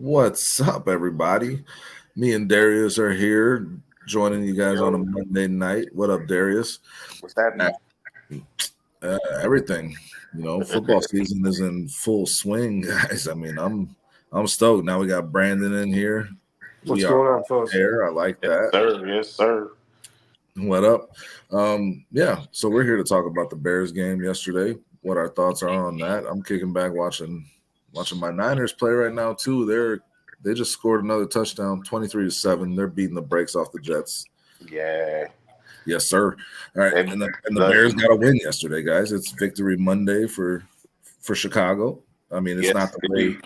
What's up, everybody? Me and Darius are here joining you guys on a Yo, Monday night. What up, Darius? what's Uh, happening? Everything. Football season is in full swing, guys. I'm stoked. Now we got Brandon in here. We What's are going on on, folks? air. I like Yes, that. sir. Yes, sir. What up? Yeah, so we're here to talk about the Bears game yesterday. What our thoughts are on that. I'm kicking back watching my Niners play right now too. They just scored another touchdown, 23-7. They're beating the brakes off the Jets. Yeah. Yes, sir. All right, They, and the Bears the, got a win yesterday, guys. It's Victory Monday for Chicago. I mean, it's not yes, the way. indeed.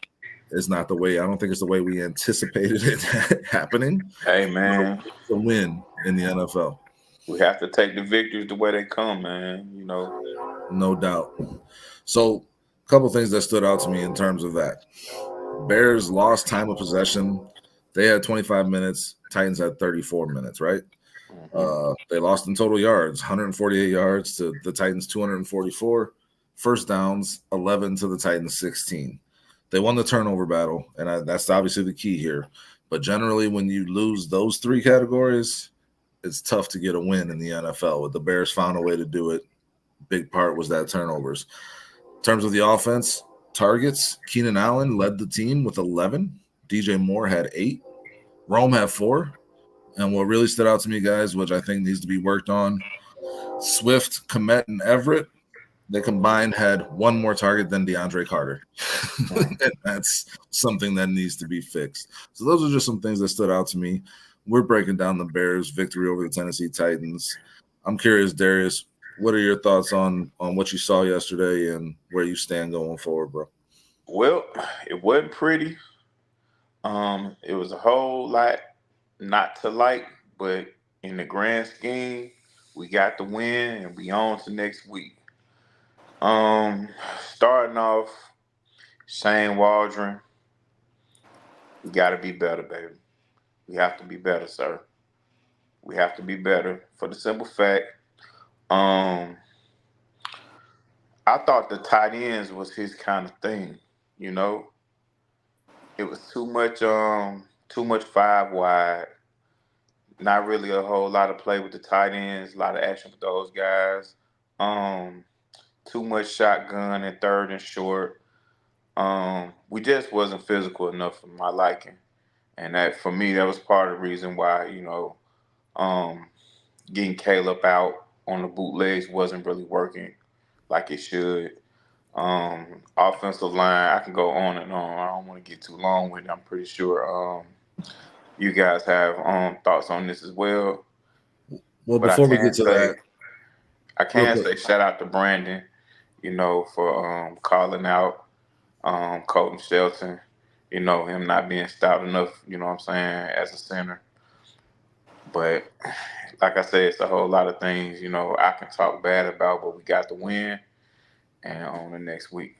It's not the way. I don't think it's the way we anticipated it happening. Hey, But man, it's a win in the NFL. we have to take the victories the way they come, man. No doubt. So, a couple things that stood out to me in terms of that. Bears lost time of possession. They had 25 minutes. Titans had 34 minutes, right? hmm They lost in total yards, 148 yards to the Titans, 244. First downs, 11 to the Titans, 16. They won the turnover battle, and that's obviously the key here. But generally, when you lose those three categories, it's tough to get a win in the NFL. But the Bears found a way to do it. Big part was that turnovers. In terms of the offense, targets, Keenan Allen led the team with 11. DJ Moore had 8. Rome had 4. And what really stood out to me, guys, which I think needs to be worked on, Swift, Komet, and Everett, they combined had one more target than DeAndre Carter. And that's something that needs to be fixed. So those are just some things that stood out to me. We're breaking down the Bears' victory over the Tennessee Titans. I'm curious, Darius, what are your thoughts on what you saw yesterday and where you stand going forward, bro? Well, it wasn't pretty. It was a whole lot not to like, but in the grand scheme, we got the win and we on to next week. Um, Starting off, Shane Waldron, we got to be better, baby. We have to be better, sir. We have to be better for the simple fact. Um, I thought the tight ends was his kind of thing. You know, it was too much five wide. Not really a whole lot of play with the tight ends. A lot of action with those guys. Um, Too much shotgun and third and short. We just wasn't physical enough for my liking, and that for me that was part of the reason why um, getting Caleb out on the bootlegs wasn't really working like it should. Offensive line, I can go on and on. I don't want to get too long with it. I'm pretty sure you guys have thoughts on this as well. Well, But before we get to that, I real can quick, say shout out to Brandon, for calling out Colton Shelton. Him not being stout enough. You know what I'm saying, as a center. But like I said, it's a whole lot of things. I can talk bad about, but we got the win, and on the next week.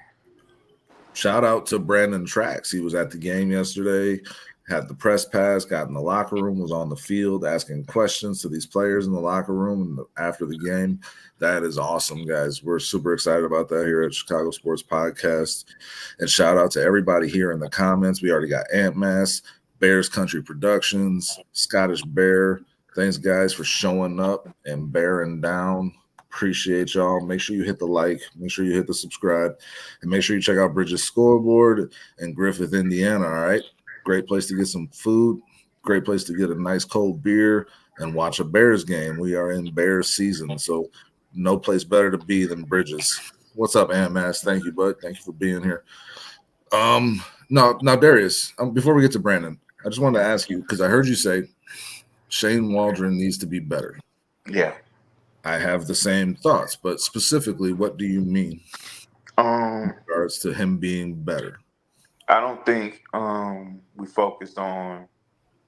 shout out to Brandon Trax. He was at the game yesterday, had the press pass, got in the locker room, was on the field asking questions to these players in the locker room after the game. That is awesome, guys. We're super excited about that here at Chicago Sports Podcast. And shout out to everybody here in the comments. We already got Ant Mass, Bears Country Productions, Scottish Bear. Thanks, guys, for showing up and bearing down. Appreciate y'all. Make sure you hit the like, make sure you hit the subscribe, and make sure you check out Bridges Scoreboard in Griffith, Indiana. All right. Great place to get some food, great place to get a nice cold beer and watch a Bears game. We are in Bears season, so no place better to be than Bridges. What's up, Ant Mass? Thank you, bud. Thank you for being here. Now, Darius, before we get to Brandon, I just wanted to ask you because I heard you say Shane Waldron needs to be better. Yeah. I have the same thoughts, but specifically, what do you mean in Um, regards to him being better? I don't think we focused on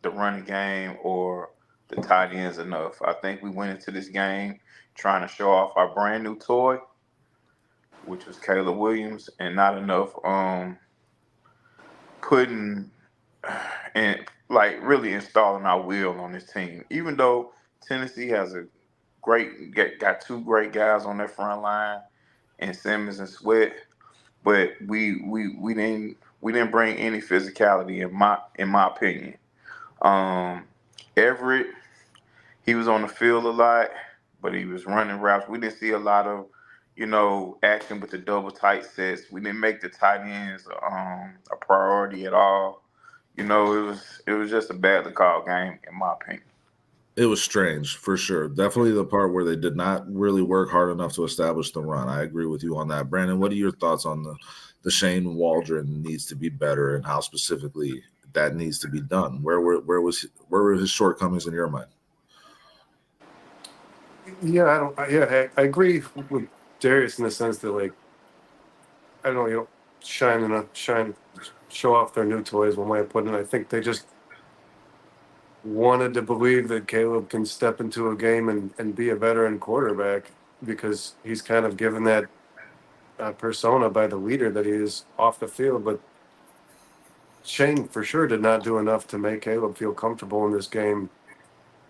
the running game or the tight ends enough. I think we went into this game trying to show off our brand new toy, which was Caleb Williams, and not enough putting and like really installing our wheel on this team. Even though Tennessee has a got two great guys on their front line, and Simmons and Sweat, but we we didn't bring any physicality in my opinion. Everett, he was on the field a lot, but he was running routes. We didn't see a lot of, action with the double tight sets. We didn't make the tight ends a priority at all. It was just a badly called game in my opinion. It was strange for sure. Definitely the part where they did not really work hard enough to establish the run. I agree with you on that. Brandon, what are your thoughts on the Shane Waldron needs to be better and how specifically that needs to be done? Where were his shortcomings in your mind? Yeah, I agree with Darius in the sense that, like, I don't know, show off their new toys, one way of putting it. I think they just wanted to believe that Caleb can step into a game and be a veteran quarterback because he's kind of given that persona by the leader that he is off the field. But Shane for sure did not do enough to make Caleb feel comfortable in this game.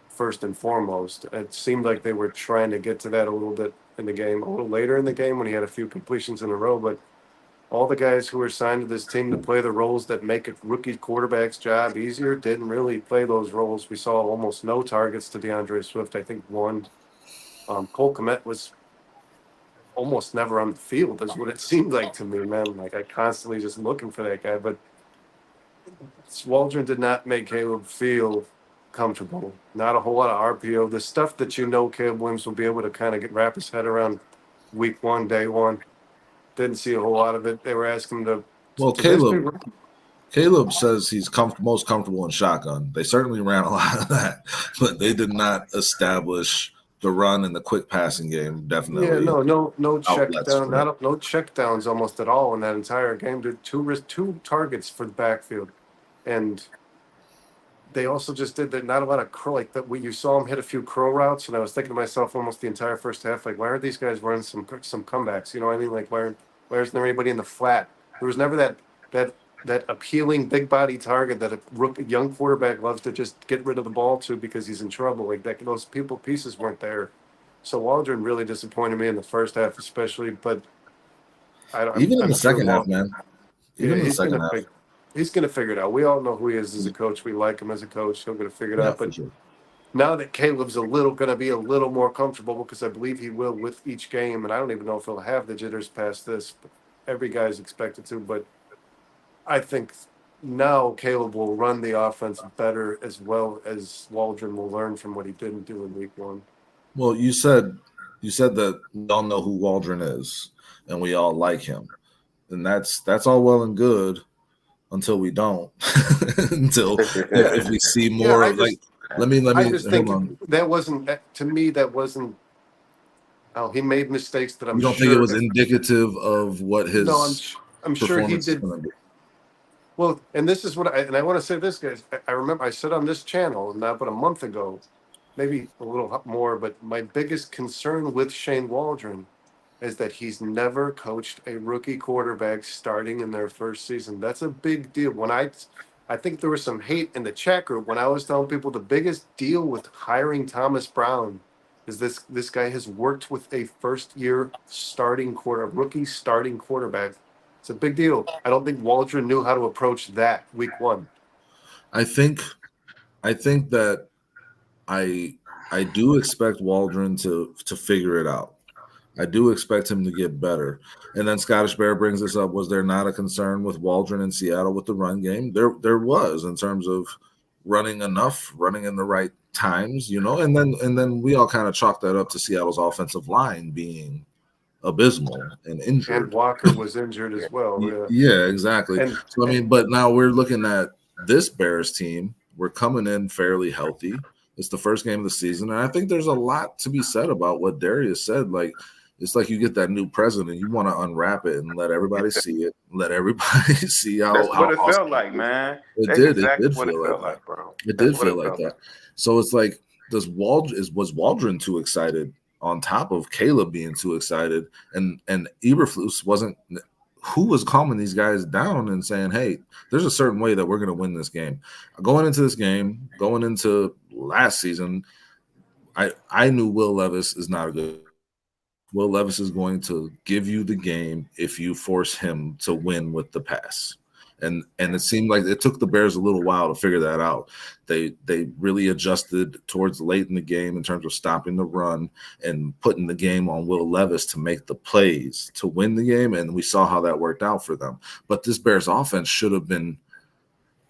First and foremost, it seemed like they were trying to get to that a little bit in the game, a little later in the game when he had a few completions in a row. But all the guys who were signed to this team to play the roles that make a rookie quarterback's job easier didn't really play those roles. We saw almost no targets to DeAndre Swift. I think one. Cole Kmet was almost never on the field, is what it seemed like to me, man. Like, I constantly just looking for that guy. But Waldron did not make Caleb feel comfortable. Not a whole lot of RPO. The stuff that Caleb Williams will be able to kind of wrap his head around week one, day one. Didn't see a whole lot of it. They were asking him to. Well, Caleb says he's most comfortable in shotgun. They certainly ran a lot of that, but they did not establish the run and the quick passing game. Definitely. Yeah, no check down, no check downs almost at all in that entire game. Did two targets for the backfield, and they also just did that. Not a lot of crow like that. You saw him hit a few crow routes, and I was thinking to myself almost the entire first half, like, why are these guys running some comebacks? You know what I mean? Like, why isn't there anybody in the flat? There was never that appealing big body target that a young quarterback loves to just get rid of the ball to because he's in trouble. Like that, those pieces weren't there. So Waldron really disappointed me in the first half, especially. But even in the second half, man. Even in the second half. He's going to figure it out. We all know who he is as a coach. We like him as a coach. He'll get it figured out. But sure. Now that Caleb's going to be a little more comfortable, because I believe he will with each game, and I don't even know if he'll have the jitters past this. But every guy's expected to. But I think now Caleb will run the offense better, as well as Waldron will learn from what he didn't do in week one. Well, you said that we all know who Waldron is, and we all like him, and that's all well and good. Until we don't, if we see more, let me. I just think that wasn't to me. That wasn't. Oh, he made mistakes that I'm. You don't think it was indicative of what his? No, I'm sure he did. Well, and this is what I want to say. This, guys, I remember I said on this channel not but a month ago, maybe a little more. But my biggest concern with Shane Waldron is that he's never coached a rookie quarterback starting in their first season. That's a big deal. When I think there was some hate in the chat group when I was telling people the biggest deal with hiring Thomas Brown is this guy has worked with a first-year rookie starting quarterback. It's a big deal. I don't think Waldron knew how to approach that week one. I think that I do expect Waldron to figure it out. I do expect him to get better. And then Scottish Bear brings this up. Was there not a concern with Waldron in Seattle with the run game? There was, in terms of running in the right times, and then we all kind of chalked that up to Seattle's offensive line being abysmal and injured. And Walker was injured as well. Yeah, exactly. But now we're looking at this Bears team. We're coming in fairly healthy. It's the first game of the season. And I think there's a lot to be said about what Darius said. Like, it's like you get that new present and you want to unwrap it and let everybody see it. Let everybody see how. That's what it awesome felt like, man. It did feel like that, bro. It did feel like that. So it's like, was Waldron too excited on top of Caleb being too excited? And Eberflus wasn't. Who was calming these guys down and saying, hey, there's a certain way that we're going to win this game. Going into last season, I knew Will Levis is not a good. Will Levis is going to give you the game if you force him to win with the pass. And it seemed like it took the Bears a little while to figure that out. They really adjusted towards late in the game in terms of stopping the run and putting the game on Will Levis to make the plays to win the game, and we saw how that worked out for them. But this Bears offense should have been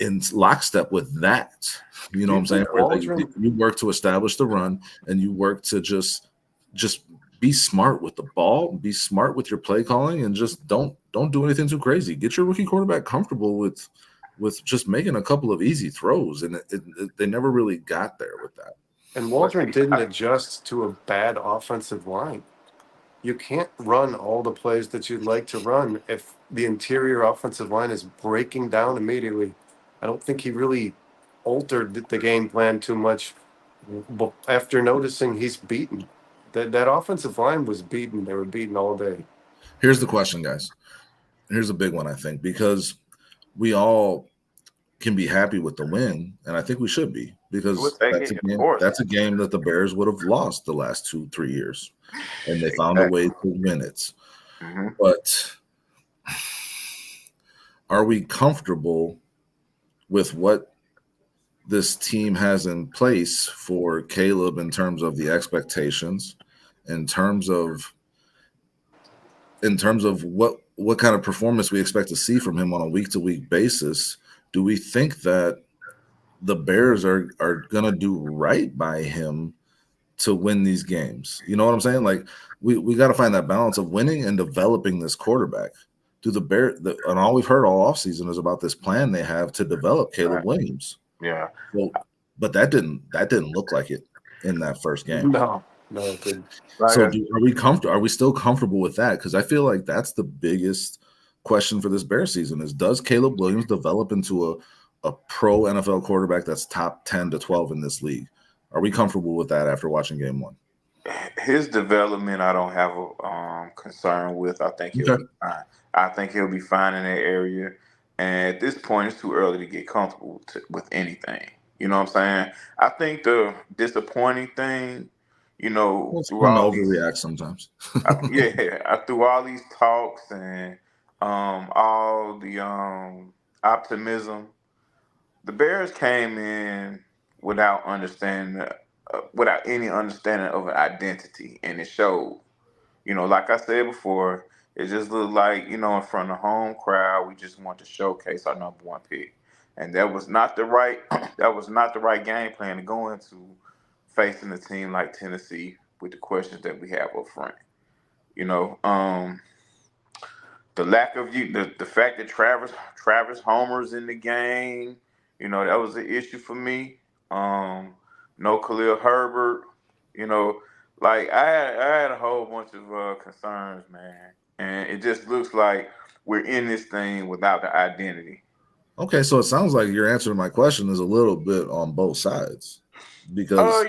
in lockstep with that. You know what I'm saying? Where you work to establish the run, and you work to just be smart with the ball, be smart with your play calling, and just don't do anything too crazy. Get your rookie quarterback comfortable with just making a couple of easy throws, and they never really got there with that. And Waldron didn't adjust to a bad offensive line. You can't run all the plays that you'd like to run if the interior offensive line is breaking down immediately. I don't think he really altered the game plan too much after noticing he's beaten. That offensive line was beaten. They were beaten all day. Here's the question, guys. Here's a big one, I think, because we all can be happy with the win, and I think we should be, because that's a game that the Bears would have lost the last 2-3 years, and they found a way to win it. Mm-hmm. But are we comfortable with what this team has in place for Caleb in terms of the expectations, in terms of what kind of performance we expect to see from him on a week-to-week basis? Do we think that the Bears are going to do right by him to win these games? You know what I'm saying? Like, we got to find that balance of winning and developing this quarterback. Do the Bears, and all we've heard all offseason is about this plan they have to develop Caleb Williams. Yeah. Well, but that didn't look like it in that first game. No, it didn't. So are we still comfortable with that? Because I feel like that's the biggest question for this Bears season is, does Caleb Williams develop into a pro NFL quarterback that's top 10 to 12 in this league? Are we comfortable with that after watching game one? His development, I don't have a concern with. I think he'll be fine. I think he'll be fine in that area. And at this point, it's too early to get comfortable with anything. You know what I'm saying? I think the disappointing thing, overreact sometimes. Through all these talks and all the optimism, the Bears came in without any understanding of an identity, and it showed. Like I said before, it just looked like, in front of the home crowd, we just want to showcase our number one pick. And that was not the right game plan to go into facing a team like Tennessee with the questions that we have up front. The lack of the fact that Travis Homer's in the game, that was an issue for me. No Khalil Herbert, like I had a whole bunch of concerns, man. And it just looks like we're in this thing without the identity. Okay, so it sounds like your answer to my question is a little bit on both sides, because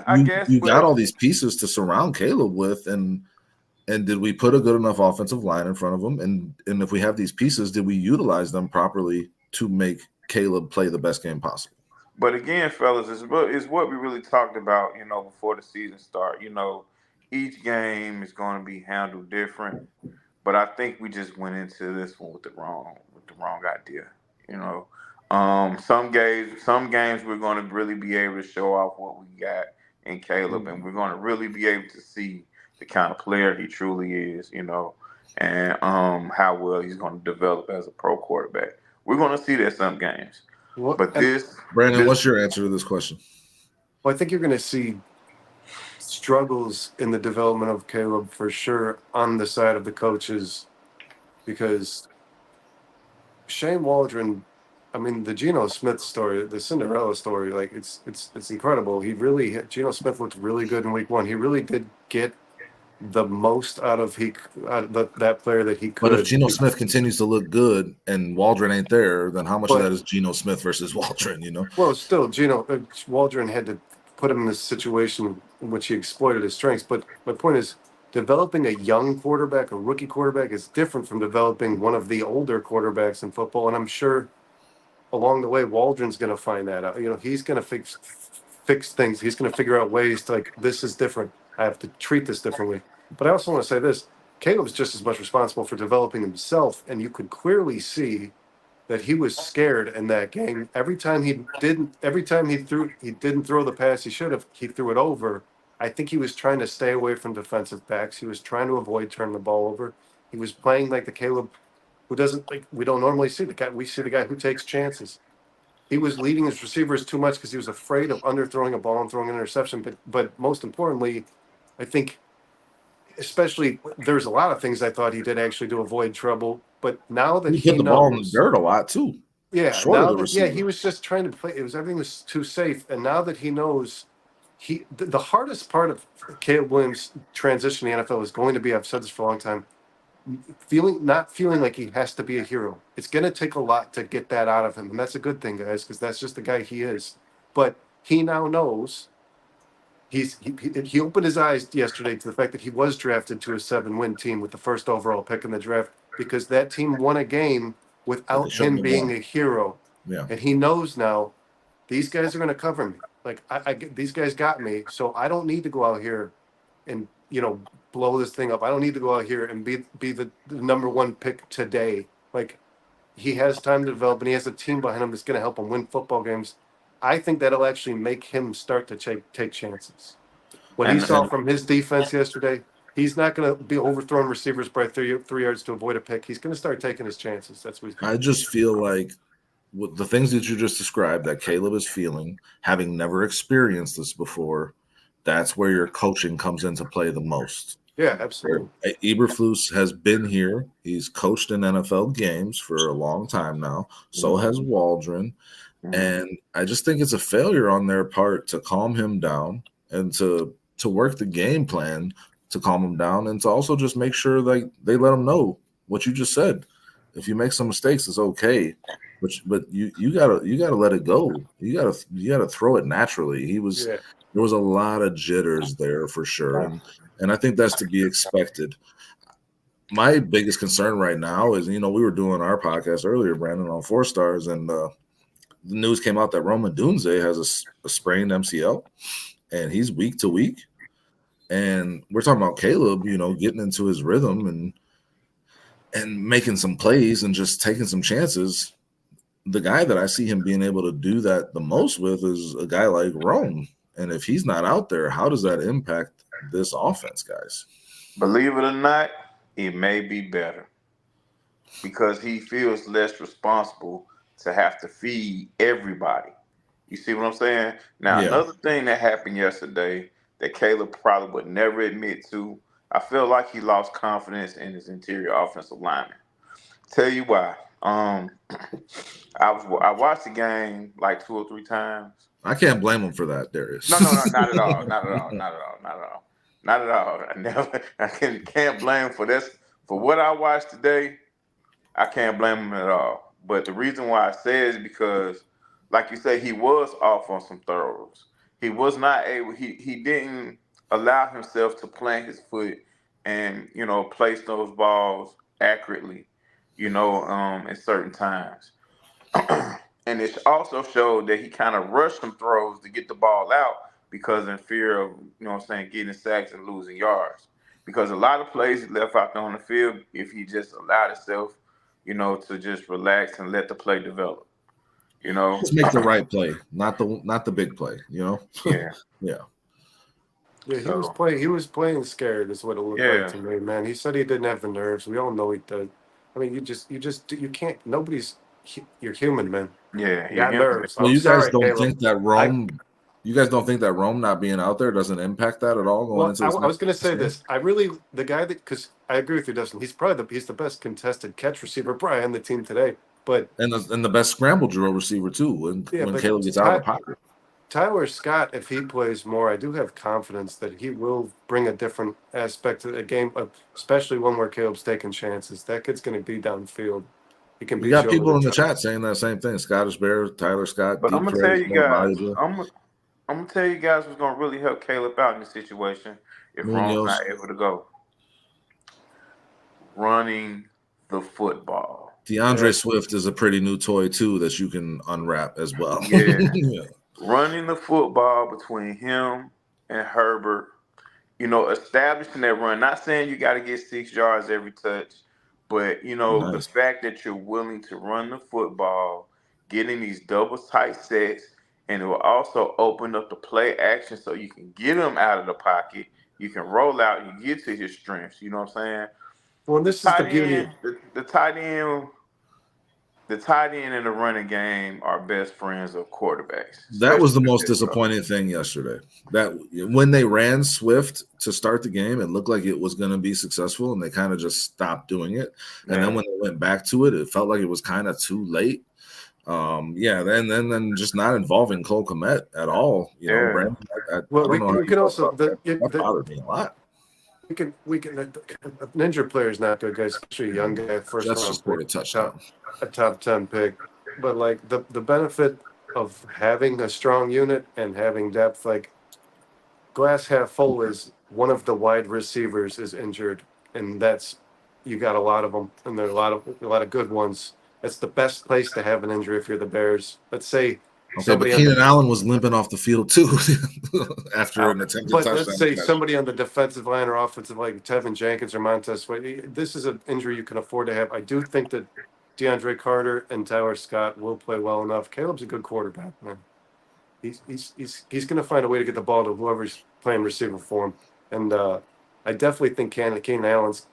I guess you got all these pieces to surround Caleb with, and did we put a good enough offensive line in front of him? And if we have these pieces, did we utilize them properly to make Caleb play the best game possible? But again, fellas, it's what we really talked about, before the season start. Each game is going to be handled different, but I think we just went into this one with the wrong idea. Some games we're going to really be able to show off what we got in Caleb, and we're going to really be able to see the kind of player he truly is, and how well he's going to develop as a pro quarterback. We're going to see that some games. Brandon, what's your answer to this question? Well, I think you're going to see struggles in the development of Caleb for sure on the side of the coaches, because Shane Waldron, the Geno Smith story, the Cinderella story, like it's incredible. Geno Smith looked really good in week one. He really did get the most out of that player that he could. But if Geno Smith continues to look good and Waldron ain't there, then how much of that is Geno Smith versus Waldron? Well, still, Waldron had to put him in this situation in which he exploited his strengths. But my point is, developing a young quarterback, a rookie quarterback, is different from developing one of the older quarterbacks in football. And I'm sure along the way, Waldron's going to find that out. He's going to fix things. He's going to figure out ways to, like, this is different. I have to treat this differently. But I also want to say this. Caleb's just as much responsible for developing himself, and you could clearly see that he was scared in that game. Every time he didn't throw the pass he should have, he threw it over. I think he was trying to stay away from defensive backs. He was trying to avoid turning the ball over. He was playing like the Caleb who doesn't like we don't normally see the guy. We see the guy who takes chances. He was leading his receivers too much because he was afraid of underthrowing a ball and throwing an interception. But most importantly, I think especially there's a lot of things I thought he did actually to avoid trouble. But now that He he put the ball in the knows, dirt a lot too. yeah, Short of now the that yeah, receiver. he was just trying to play. Everything was too safe, and now that he knows, the hardest part of Caleb Williams' transition to the NFL is going to be. I've said this for a long time. Not feeling like he has to be a hero. It's going to take a lot to get that out of him, and that's a good thing, guys, because that's just the guy he is. But he now knows. He opened his eyes yesterday to the fact that he was drafted to a 7-win team with the first overall pick in the draft because that team won a game without him being a hero. Yeah. And he knows now these guys are going to cover me. Like these guys got me, so I don't need to go out here and blow this thing up. I don't need to go out here and be the number one pick today. Like he has time to develop, and he has a team behind him that's going to help him win football games. I think that'll actually make him start to take chances. What he saw from his defense yesterday, he's not going to be overthrowing receivers by 3 yards to avoid a pick. He's going to start taking his chances. That's what he's I just feel like with the things that you just described that Caleb is feeling, having never experienced this before, that's where your coaching comes into play the most. Yeah, absolutely. Eberflus has been here. He's coached in NFL games for a long time now. So has Waldron. And I just think it's a failure on their part to calm him down and to work the game plan to calm him down and to also just make sure like they let him know what you just said. If you make some mistakes, it's okay, but you gotta let it go. You gotta throw it naturally. There was a lot of jitters there for sure, and I think that's to be expected. My biggest concern right now is we were doing our podcast earlier, Brandon, on 4 Stars, and the news came out that Rome Odunze has a sprained MCL, and he's week to week. And we're talking about Caleb, getting into his rhythm and making some plays and just taking some chances. The guy that I see him being able to do that the most with is a guy like Rome. And if he's not out there, how does that impact this offense, guys? Believe it or not, it may be better because he feels less responsible to have to feed everybody. You see what I'm saying? Now, Another thing that happened yesterday that Caleb probably would never admit to, I feel like he lost confidence in his interior offensive lineman. Tell you why. I watched the game like 2 or 3 times. I can't blame him for that, Darius. No, not at all. Not at all. I can't blame him for this. For what I watched today, I can't blame him at all. But the reason why I say is because, like you say, he was off on some throws. He was not able. He didn't allow himself to plant his foot and place those balls accurately. In certain times, and it also showed that he kind of rushed some throws to get the ball out because in fear of getting sacks and losing yards. Because a lot of plays he left out there on the field, if he just allowed himself to just relax and let the play develop. Just make the right play, not the big play. Yeah. Yeah. Yeah, he was playing scared is what it looked like to me, man. He said he didn't have the nerves. We all know he does. I mean, you can't. You're human, man. Yeah, you got nerves. Well, you guys don't think that Rome. You guys don't think that Rome not being out there doesn't impact that at all? I was going to say this. The guy because I agree with you, Dustin. He's the best contested catch receiver probably on the team today. But and the best scramble drill receiver too. When Caleb gets out of the pocket. Tyler Scott, if he plays more, I do have confidence that he will bring a different aspect to the game, especially one where Caleb's taking chances. That kid's going to be downfield. He can be. We got people in the chat saying that same thing. Scottish Bear, Tyler Scott. But I'm gonna tell you guys. I'm gonna tell you guys what's gonna really help Caleb out in this situation if Rome's not able to go. Running the football. DeAndre Swift is a pretty new toy too that you can unwrap as well. Yeah. Running the football between him and Herbert, establishing that run. Not saying you got to get 6 yards every touch, But the Nice. fact that you're willing to run the football, getting these double tight sets, and it will also open up the play action so you can get them out of the pocket. You can roll out. You get to his strengths. You know what I'm saying? Well, and this is the Tight beauty. end, the tight end, the tight end and the running game are best friends of quarterbacks. That was the especially most this stuff. disappointing thing yesterday. That when they ran Swift to start the game, it looked like it was going to be successful, and they kind of just stopped doing it. And Yeah. then when they went back to it, it felt like it was kind of too late. Then just not involving Cole Kmet at all. Yeah. Brandon, I Well, don't know how we you can felt also about that. That bothered me a lot. we can an injured player is not good, guys, especially a young guy, first That's round just for the pick, touchdown. a top 10 pick. But like the benefit of having a strong unit and having depth, like glass half full is one of the wide receivers is injured, and that's you got a lot of them, and there are a lot of good ones. That's the best place to have an injury if you're the Bears. Let's say Okay, but Keenan Allen was limping off the field too after an attempted But touchdown. let's say catch. somebody on the defensive line or offensive line, like Tevin Jenkins or Montez Sweat, this is an injury you can afford to have. I do think that DeAndre Carter and Tyler Scott will play well enough. Caleb's a good quarterback, man. He's going to find a way to get the ball to whoever's playing receiver for him. And I definitely think Keenan Allen's.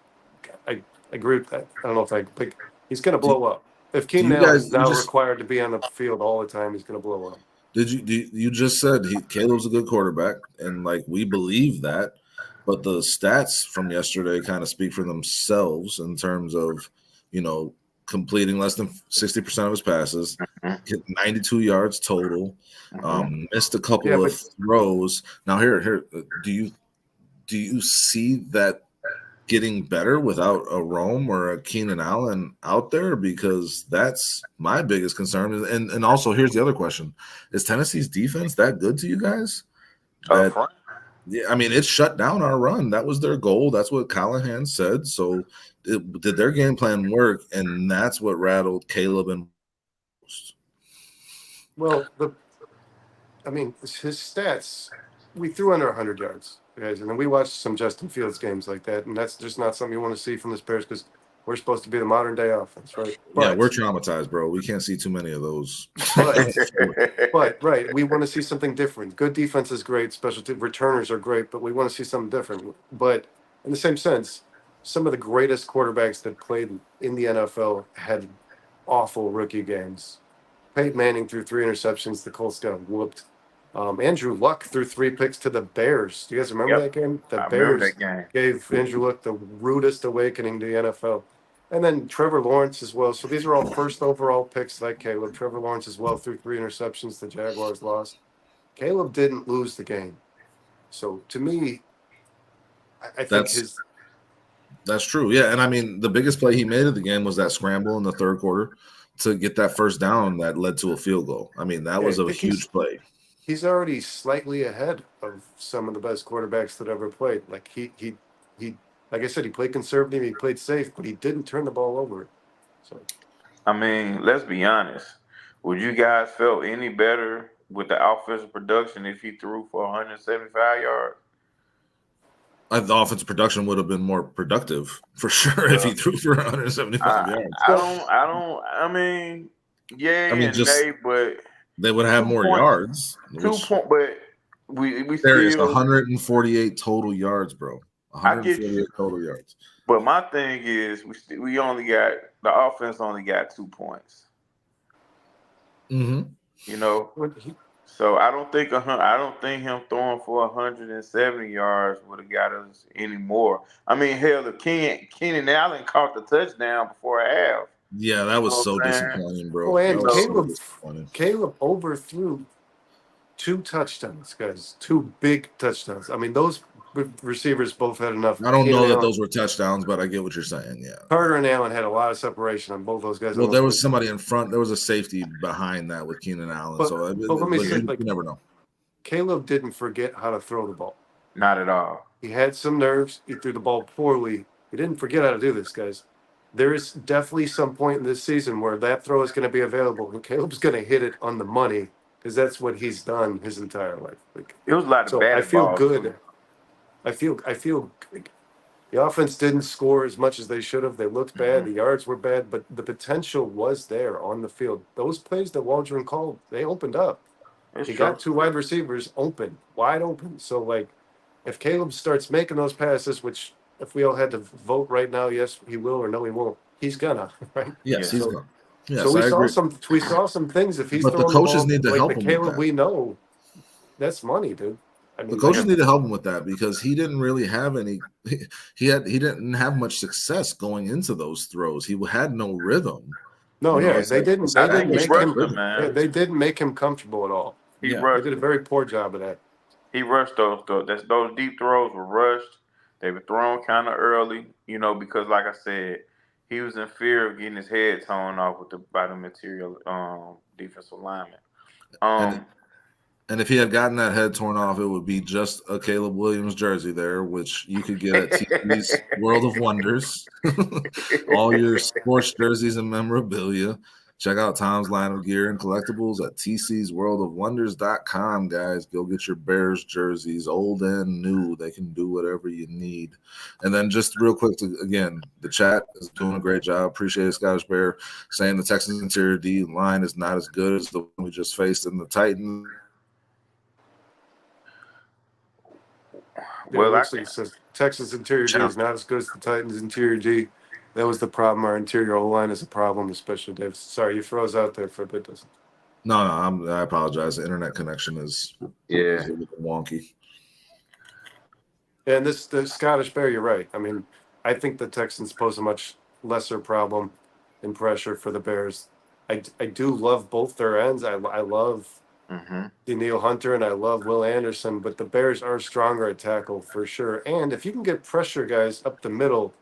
I agree with that. I don't know if I pick. He's going to blow up. If Keenan Allen is now required to be on the field all the time, he's going to blow up. You just said Caleb's a good quarterback, and like we believe that, but the stats from yesterday kind of speak for themselves in terms of completing less than 60% of his passes, hit 92 yards total, missed a couple of throws. Now here, do you see that getting better without a Rome or a Keenan Allen out there? Because that's my biggest concern. And also, here's the other question: is Tennessee's defense that good to you guys? Yeah, I mean, it shut down our run. That was their goal. That's what Callahan said. So, did their game plan work? And that's what rattled Caleb and. Well, his stats. We threw under 100 yards. Guys, and then we watched some Justin Fields games like that, and that's just not something you want to see from the Bears because we're supposed to be the modern day offense, right? Yeah, we're traumatized, bro. We can't see too many of those. But right, we want to see something different. Good defense is great, specialty returners are great, but we want to see something different. But in the same sense, some of the greatest quarterbacks that played in the NFL had awful rookie games. Peyton Manning threw 3 interceptions. The Colts got whooped. Andrew Luck threw 3 picks to the Bears. Do you guys remember that game? The Bears gave Andrew Luck the rudest awakening to the NFL. And then Trevor Lawrence as well. So these are all first overall picks like Caleb. Trevor Lawrence as well threw 3 interceptions. The Jaguars lost. Caleb didn't lose the game. So to me, I think that's true. Yeah. And I mean, the biggest play he made of the game was that scramble in the third quarter to get that first down that led to a field goal. I mean, that was a huge play. He's already slightly ahead of some of the best quarterbacks that ever played. Like he like I said, he played conservative, he played safe, but he didn't turn the ball over. So, I mean, let's be honest. Would you guys feel any better with the offensive production if he threw for 175 yards? The offensive production would have been more productive for sure if he threw for 175 yards. I mean, but they would have more yards. 2 points, but we there still is 148 total yards, bro. 148 total yards. But my thing is, we only got the offense only got 2 points. So I don't think him throwing for 170 yards would have got us any more. I mean, hell, if Keenan Allen caught the touchdown before half. Yeah, that was so disappointing, bro. Oh, and Caleb overthrew 2 touchdowns, guys. 2 big touchdowns. I mean, those receivers both had enough. I don't know that those were touchdowns, but I get what you're saying. Yeah, Carter and Allen had a lot of separation on both those guys. Well, there was somebody in front. There was a safety behind that with Keenan Allen. But let me say, you never know. Caleb didn't forget how to throw the ball. Not at all. He had some nerves. He threw the ball poorly. He didn't forget how to do this, guys. There is definitely some point in this season where that throw is going to be available, and Caleb's going to hit it on the money because that's what he's done his entire life. It was a lot of bad. I feel good. I feel The offense didn't score as much as they should have. They looked bad. The yards were bad, but the potential was there on the field. Those plays that Waldron called, they opened up. It's He true. got 2 wide receivers open, wide open. So, like, if Caleb starts making those passes, which if we all had to vote right now, yes, he will or no, he won't. He's gonna, right? Yes, Yeah. he's So, gone. Yes, so we I saw agree. some things. If he's But the throwing the coaches ball need to like help the him with Caleb that. we know, that's money, dude. I The mean, coaches like, need to help him with that because he didn't really have any. He didn't have much success going into those throws. He had no rhythm. no, You know, yeah, it's they like didn't. it's They I think didn't he established make rushed him. them, rhythm. Yeah, man. they didn't make him comfortable at all. He Yeah. They rushed. did a very poor job of that. He rushed those. Those deep throws were rushed. They were thrown kind of early, because like I said, he was in fear of getting his head torn off by the material defensive lineman. And Um, and if he had gotten that head torn off, it would be just a Caleb Williams jersey there, which you could get at TV's World of Wonders. All your sports jerseys and memorabilia. Check out Tom's line of gear and collectibles at tcsworldofwonders.com, guys. Go get your Bears jerseys, old and new. They can do whatever you need. And then just real quick, again, the chat is doing a great job. Appreciate it, Scottish Bear, saying the Texans interior D line is not as good as the one we just faced in the Titans. well, I It says Texas interior D is not as good as the Titans interior D. That was the problem. Our interior O line is a problem, especially Dave. Sorry, you froze out there for a bit. No, I apologize. The internet connection is a little wonky. And the Scottish Bear, you're right. I mean, I think the Texans pose a much lesser problem in pressure for the Bears. I do love both their ends. I love Daniil Hunter and I love Will Anderson, but the Bears are stronger at tackle for sure. And if you can get pressure guys up the middle,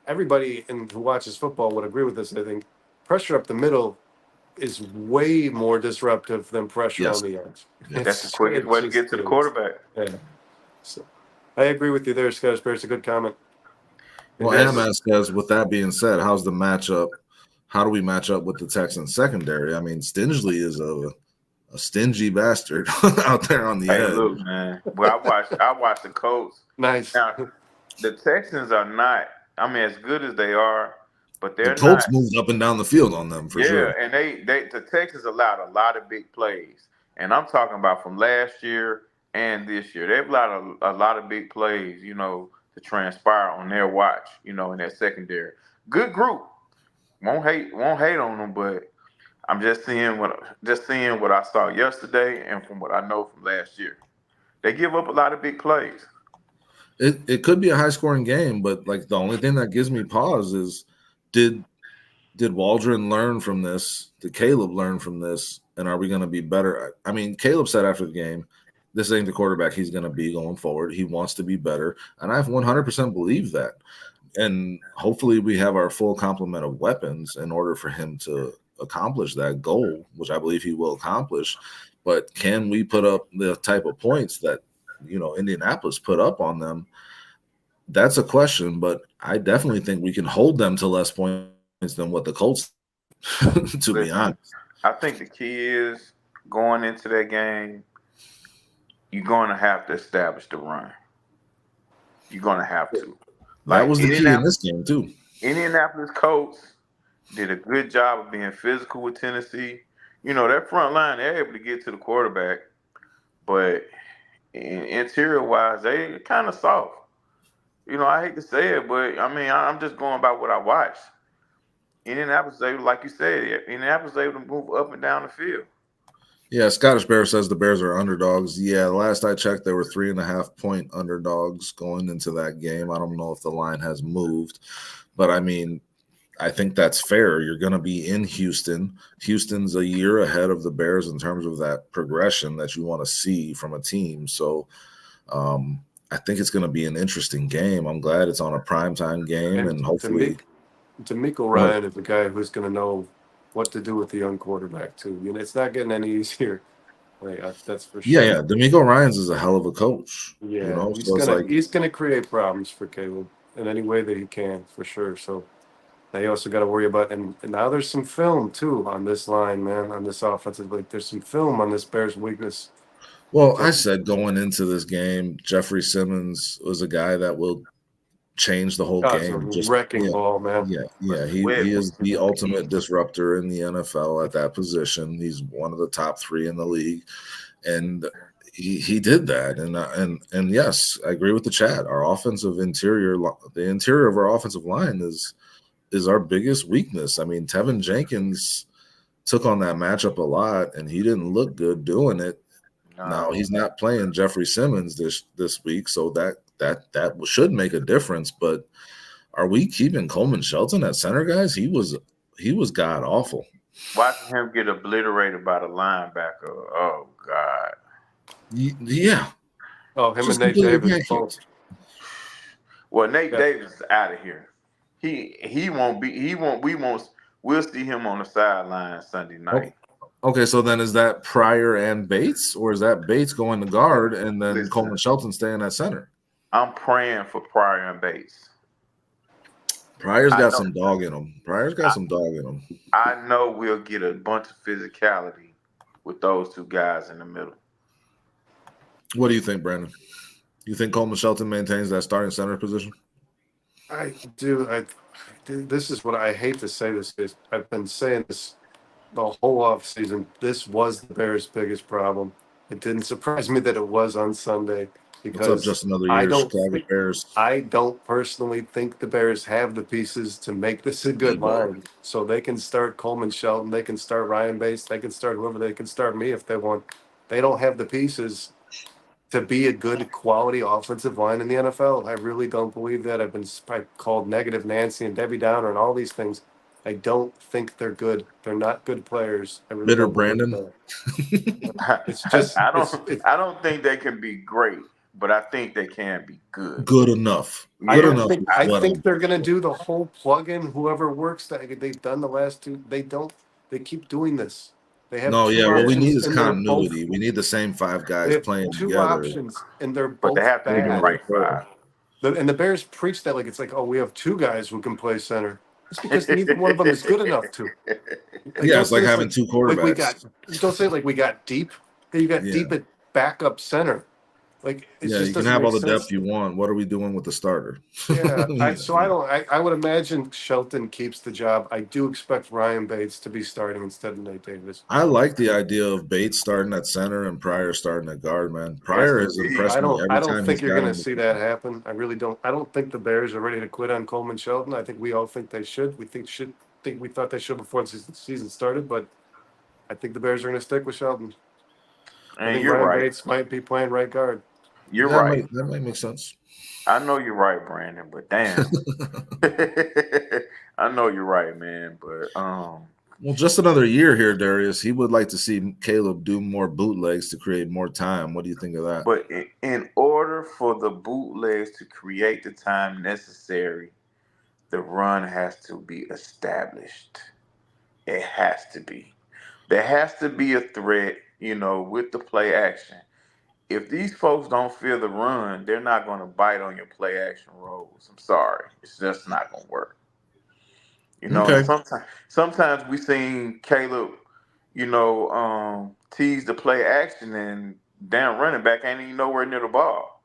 everybody who watches football would agree with this. I think pressure up the middle is way more disruptive than pressure on the edge. That's the quickest way to get to the quarterback. Yeah. So I agree with you there, Scottish Bear. It's a good comment. Well, Amas says, with that being said, how's the matchup? How do we match up with the Texans secondary? I mean, Stingley is a stingy bastard out there on the edge. Look, man. Well, I watched the Colts. Nice. Now, the Texans are not. I mean, as good as they are, but they're the Colts not. moved up and down the field on them for sure. Yeah, and the Texans allowed a lot of big plays, and I'm talking about from last year and this year. They've allowed a lot of big plays, to transpire on their watch, in that secondary. Good group. Won't hate on them, but I'm just seeing what I saw yesterday and from what I know from last year. They give up a lot of big plays. It could be a high scoring game, but like the only thing that gives me pause is did Waldron learn from this? Did Caleb learn from this? And are we going to be better? I mean, Caleb said after the game, this ain't the quarterback he's going to be going forward. He wants to be better. And I 100% believe that. And hopefully we have our full complement of weapons in order for him to accomplish that goal, which I believe he will accomplish. But can we put up the type of points that, Indianapolis put up on them? That's a question, but I definitely think we can hold them to less points than what the Colts, be honest. I think the key is going into that game, you're going to have to establish the run. You're going to have to. That was the key in this game, too. Indianapolis Colts did a good job of being physical with Tennessee. Their front line, they're able to get to the quarterback, but interior-wise, they kind of soft. I hate to say it, but, I mean, I'm just going by what I watched. Indianapolis was able, like you said, Indianapolis was able to move up and down the field. Yeah, Scottish Bear says the Bears are underdogs. Yeah, last I checked, they were 3.5-point underdogs going into that game. I don't know if the line has moved, but I mean, I think that's fair. You're going to be in Houston. Houston's a year ahead of the Bears in terms of that progression that you want to see from a team. So I think it's going to be an interesting game. I'm glad it's on a primetime game, and hopefully DeMeco Ryan is the guy who's going to know what to do with the young quarterback too. It's not getting any easier. That's for sure. Yeah. DeMeco Ryans is a hell of a coach. Yeah, he's gonna create problems for Caleb in any way that he can, for sure. So they also got to worry about, and now there's some film too on this line, man, on this offensive. Like there's some film on this Bears weakness. Well, I said going into this game, Jeffrey Simmons was a guy that will changed the whole That's a game. Just wrecking ball, man. Yeah. He is the ultimate disruptor in the NFL at that position. He's one of the top 3 in the league, and he did that. And yes, I agree with the chat. Our offensive interior, the interior of our offensive line is our biggest weakness. I mean, Tevin Jenkins took on that matchup a lot, and he didn't look good doing it. Now he's not playing Jeffrey Simmons this week, so that should make a difference. But are we keeping Coleman Shelton at center, guys? He was god awful. Watching him get obliterated by the linebacker. Oh God. Yeah. Oh, him and Nate Davis both. Well, Nate Davis is out of here. He won't be. We'll see him on the sideline Sunday night. Okay, so then is that Pryor and Bates, or is that Bates going to guard and then Coleman Shelton staying at center? I'm praying for Pryor and Bates. Pryor's got some dog in him. I know we'll get a bunch of physicality with those 2 guys in the middle. What do you think, Brandon? You think Coleman Shelton maintains that starting center position? I do. This is what I hate to say this is. I've been saying this the whole offseason. This was the Bears' biggest problem. It didn't surprise me that it was on Sunday because What's up, just another year, Bears. I don't personally think the Bears have the pieces to make this a good line. So they can start Coleman Shelton, they can start Ryan Bates, they can start whoever, they can start me if they want. They don't have the pieces to be a good quality offensive line in the NFL. I really don't believe that. I've been called Negative Nancy and Debbie Downer and all these things. I don't think they're good. They're not good players. I really Bitter Brandon. It's just I don't think they can be great, but I think they can be good. Good enough. I think they're going to do the whole plug-in. Whoever works that they've done the last 2. They keep doing this. They have what we need is continuity. We need the same 5 guys playing 2 together. Options, and they're both but they have to be the right 5. And the Bears preach that like it's like, oh, we have 2 guys who can play center. It's because neither one of them is good enough to. It's like having 2 quarterbacks. Don't say it like we got deep. You got deep at backup center. Like you can have all the depth you want. What are we doing with the starter? Yeah, I would imagine Shelton keeps the job. I do expect Ryan Bates to be starting instead of Nate Davis. I like the idea of Bates starting at center and Pryor starting at guard. Man, Pryor is impressed me every time. I don't think you're going to see that happen. I really don't. I don't think the Bears are ready to quit on Coleman Shelton. I think we all think they should. We thought they should before the season started, but I think the Bears are going to stick with Shelton. And you're Ryan right. Bates might be playing right guard. You're right. That might make sense. I know you're right, Brandon, but damn. I know you're right, man, but well, just another year here, Darius. He would like to see Caleb do more bootlegs to create more time. What do you think of that? But in order for the bootlegs to create the time necessary, the run has to be established. It has to be. There has to be a threat, with the play action. If these folks don't feel the run, they're not going to bite on your play action rolls. I'm sorry. It's just not going to work. Okay. Sometimes we seen Caleb, tease the play action and damn running back ain't even nowhere near the ball.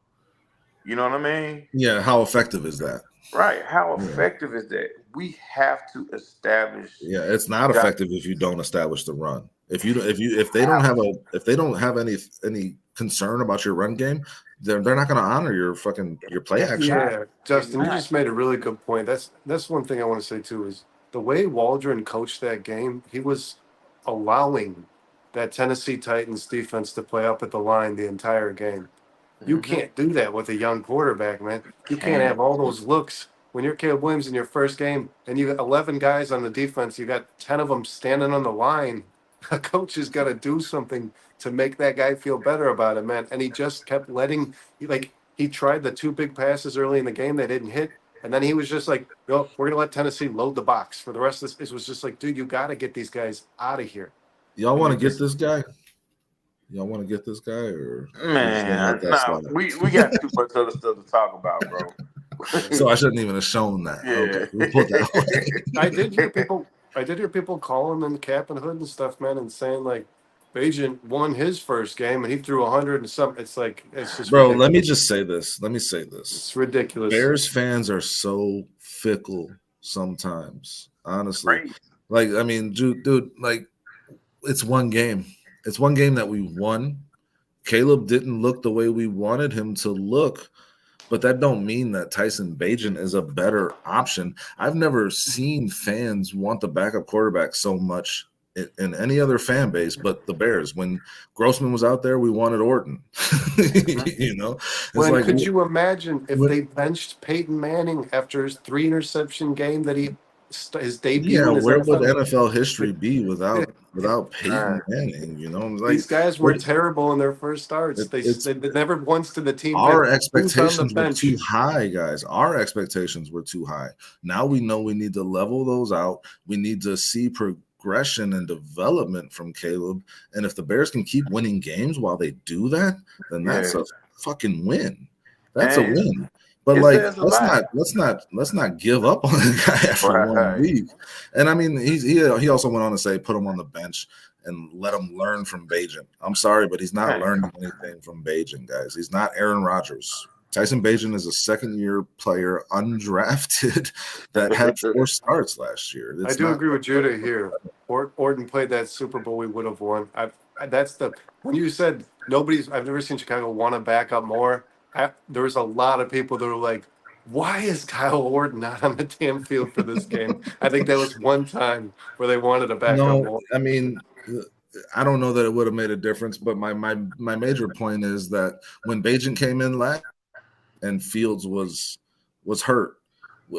You know what I mean? Yeah. How effective is that? Right. How effective is that? We have to establish. Yeah, it's not effective if you don't establish the run. If they don't have any concern about your run game, they're not going to honor your play action. Yeah, Justin, you just made a really good point. That's one thing I want to say too is the way Waldron coached that game. He was allowing that Tennessee Titans defense to play up at the line the entire game. You can't do that with a young quarterback, man. You can't have all those looks. When you're Caleb Williams in your first game and you got 11 guys on the defense, you got 10 of them standing on the line, a coach has got to do something to make that guy feel better about it, man. And he just kept he tried the 2 big passes early in the game that didn't hit. And then he was just like, no, we're going to let Tennessee load the box for the rest of this. It was just like, dude, you got to get these guys out of here. Y'all want to get this guy? Y'all want to get this guy, or man? No, we got too much other stuff to talk about, bro. So I shouldn't even have shown that. Yeah. Okay, we'll put that away. I did hear people calling them Cap and Hood and stuff, man, and saying like Bajan won his first game and he threw 100 and something. It's like it's just Bro, ridiculous. let me just say this. Let me say this. It's ridiculous. Bears fans are so fickle sometimes, honestly. Crazy. Like, I mean, dude, like, it's one game. It's one game that we won. Caleb didn't look the way we wanted him to look, but that don't mean that Tyson Bagent is a better option. I've never seen fans want the backup quarterback so much in any other fan base but the Bears. When Grossman was out there, we wanted Orton. You know, it's When like, could you imagine if when- they benched Peyton Manning after his 3 interception game that his debut? yeah, in his where would NFL? NFL history be without Peyton Manning? You know, like, These guys were we're- terrible in their first starts. They never once did the team. our get boots on the expectations were bench. too high, guys. Our expectations were too high. Now we know we need to level those out. We need to see progression and development from Caleb. And if the Bears can keep winning games while they do that, then that's a fucking win. That's a win. But it like, says a lot. let's not give up on the guy after one Right. week. And I mean, he also went on to say, put him on the bench and let him learn from Bagent. I'm sorry, but he's not learning anything from Bagent, guys. He's not Aaron Rodgers. Tyson Bagent is a second-year player, undrafted, that had 4 starts last year. I do agree with Judah here. Orton played that Super Bowl we would have won. When you said I've never seen Chicago want to back up more. There was a lot of people that were like, why is Kyle Orton not on the damn field for this game? I think that was one time where they wanted to back up more. I mean, I don't know that it would have made a difference, but my major point is that when Bagent came in last and Fields was hurt,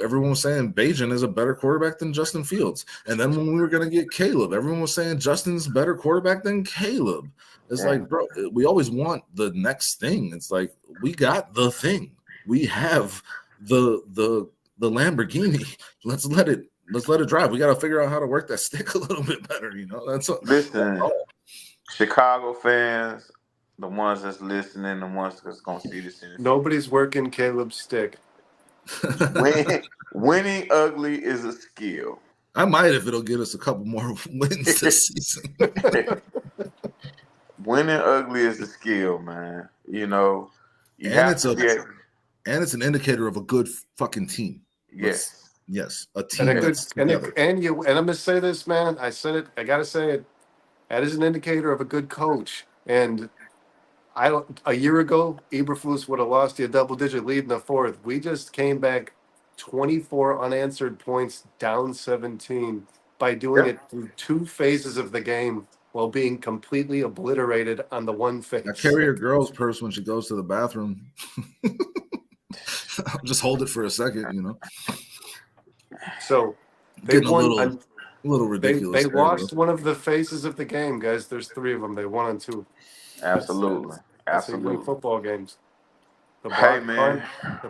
everyone was saying Bagent is a better quarterback than Justin Fields. And then when we were going to get Caleb, everyone was saying Justin's a better quarterback than Caleb. It's like, bro, we always want the next thing. It's like, we got the thing. We have the Lamborghini. Let's let it drive. We got to figure out how to work that stick a little bit better. You know, Listen, Chicago fans, the ones that's listening, the ones that's gonna see this. Nobody's working Caleb's stick. Winning ugly is a skill. I might if it'll get us a couple more wins this season. Winning ugly is a skill, man. You know, and it's an indicator of a good fucking team. Yes, a team. And I'm gonna say this, man. I said it. I gotta say it. That is an indicator of a good coach. And a year ago, Eberflus would have lost you a double-digit lead in the 4th. We just came back 24 unanswered points, down 17 by doing it through 2 phases of the game while being completely obliterated on the one phase. I carry her girl's purse when she goes to the bathroom. Just hold it for a second, you know. So they won. A little ridiculous. They lost one of the phases of the game, guys. There's 3 of them. They won on 2. Absolutely. Absolutely. Football games. The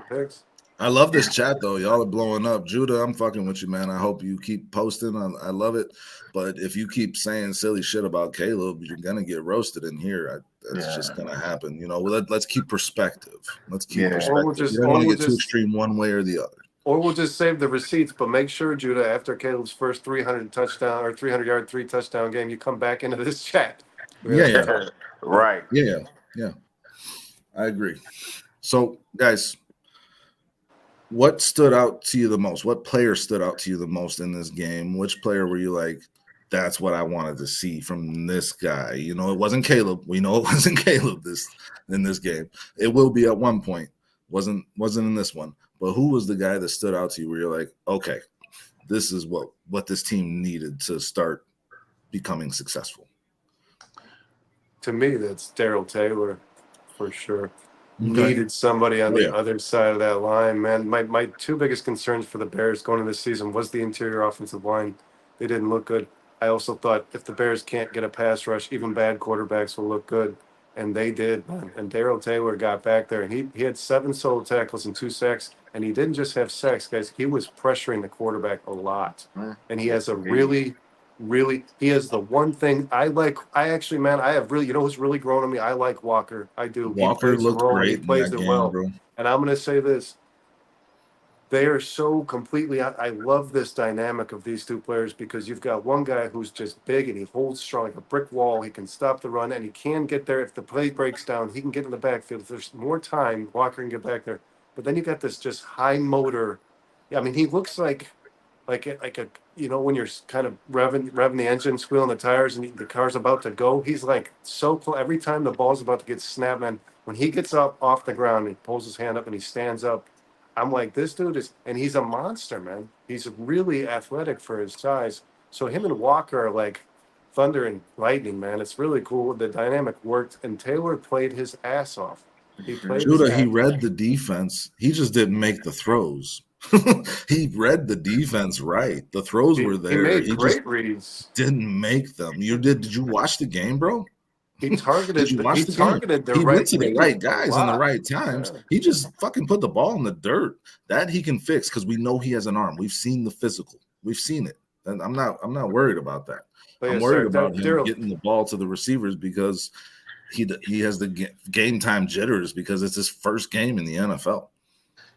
picks. I love this chat though. Y'all are blowing up. Judah, I'm fucking with you, man. I hope you keep posting. I love it. But if you keep saying silly shit about Caleb, you're gonna get roasted in here. That's just gonna happen. You know, let's keep perspective. Let's keep perspective. You don't want to get too extreme one way or the other. Or we'll just save the receipts, but make sure, Judah, after Caleb's first 300-yard 3 touchdown game, you come back into this chat. Yeah. Right. Yeah. I agree. So, guys, what stood out to you the most? What player stood out to you the most in this game? Which player were you like, that's what I wanted to see from this guy? You know, it wasn't Caleb. We know it wasn't Caleb in this game. It will be at one point. Wasn't in this one. But who was the guy that stood out to you where you're like, okay, this is what this team needed to start becoming successful? To me, that's Darrell Taylor for sure. Okay. Needed somebody on the other side of that line, man. My 2 biggest concerns for the Bears going into this season was the interior offensive line. They didn't look good. I also thought if the Bears can't get a pass rush, even bad quarterbacks will look good. And they did, man. And Darrell Taylor got back there, and he had 7 solo tackles and 2 sacks. And he didn't just have sacks, guys. He was pressuring the quarterback a lot. And he has a really he has the one thing I like. I have really, you know who's really grown on me? I like Walker. I do. Walker looked great. He plays it well. Bro. And I'm going to say this. they are so completely. I love this dynamic of these two players because you've got one guy who's just big and he holds strong like a brick wall. He can stop the run and he can get there if the play breaks down. He can get in the backfield. If there's more time, Walker can get back there. But then you got this just high motor. Yeah, I mean, he looks like a when you're kind of revving the engine, squealing the tires, and the car's about to go. He's like so close. Every time the ball's about to get snapped, man, when he gets up off the ground, he pulls his hand up and he stands up. I'm like, this dude is, and he's a monster, man. He's really athletic for his size. So him and Walker are like thunder and lightning, man. It's really cool. The dynamic worked, and Taylor played his ass off. He played his Judah, he ass read the defense. He just didn't make the throws. He read the defense right. The throws were He there. made He great just reads. didn't make them. Did you watch the game, bro? He targeted. Did you watch He the game? targeted the He right. went to the read right a guys in the lot. right times. Yeah. He just fucking put the ball in the dirt. That he can fix because we know he has an arm. We've seen the physical. We've seen it. And I'm not worried about that. But I'm yeah, worried sorry, about him Daryl. getting the ball to the receivers because he has the game time jitters because it's his first game in the NFL.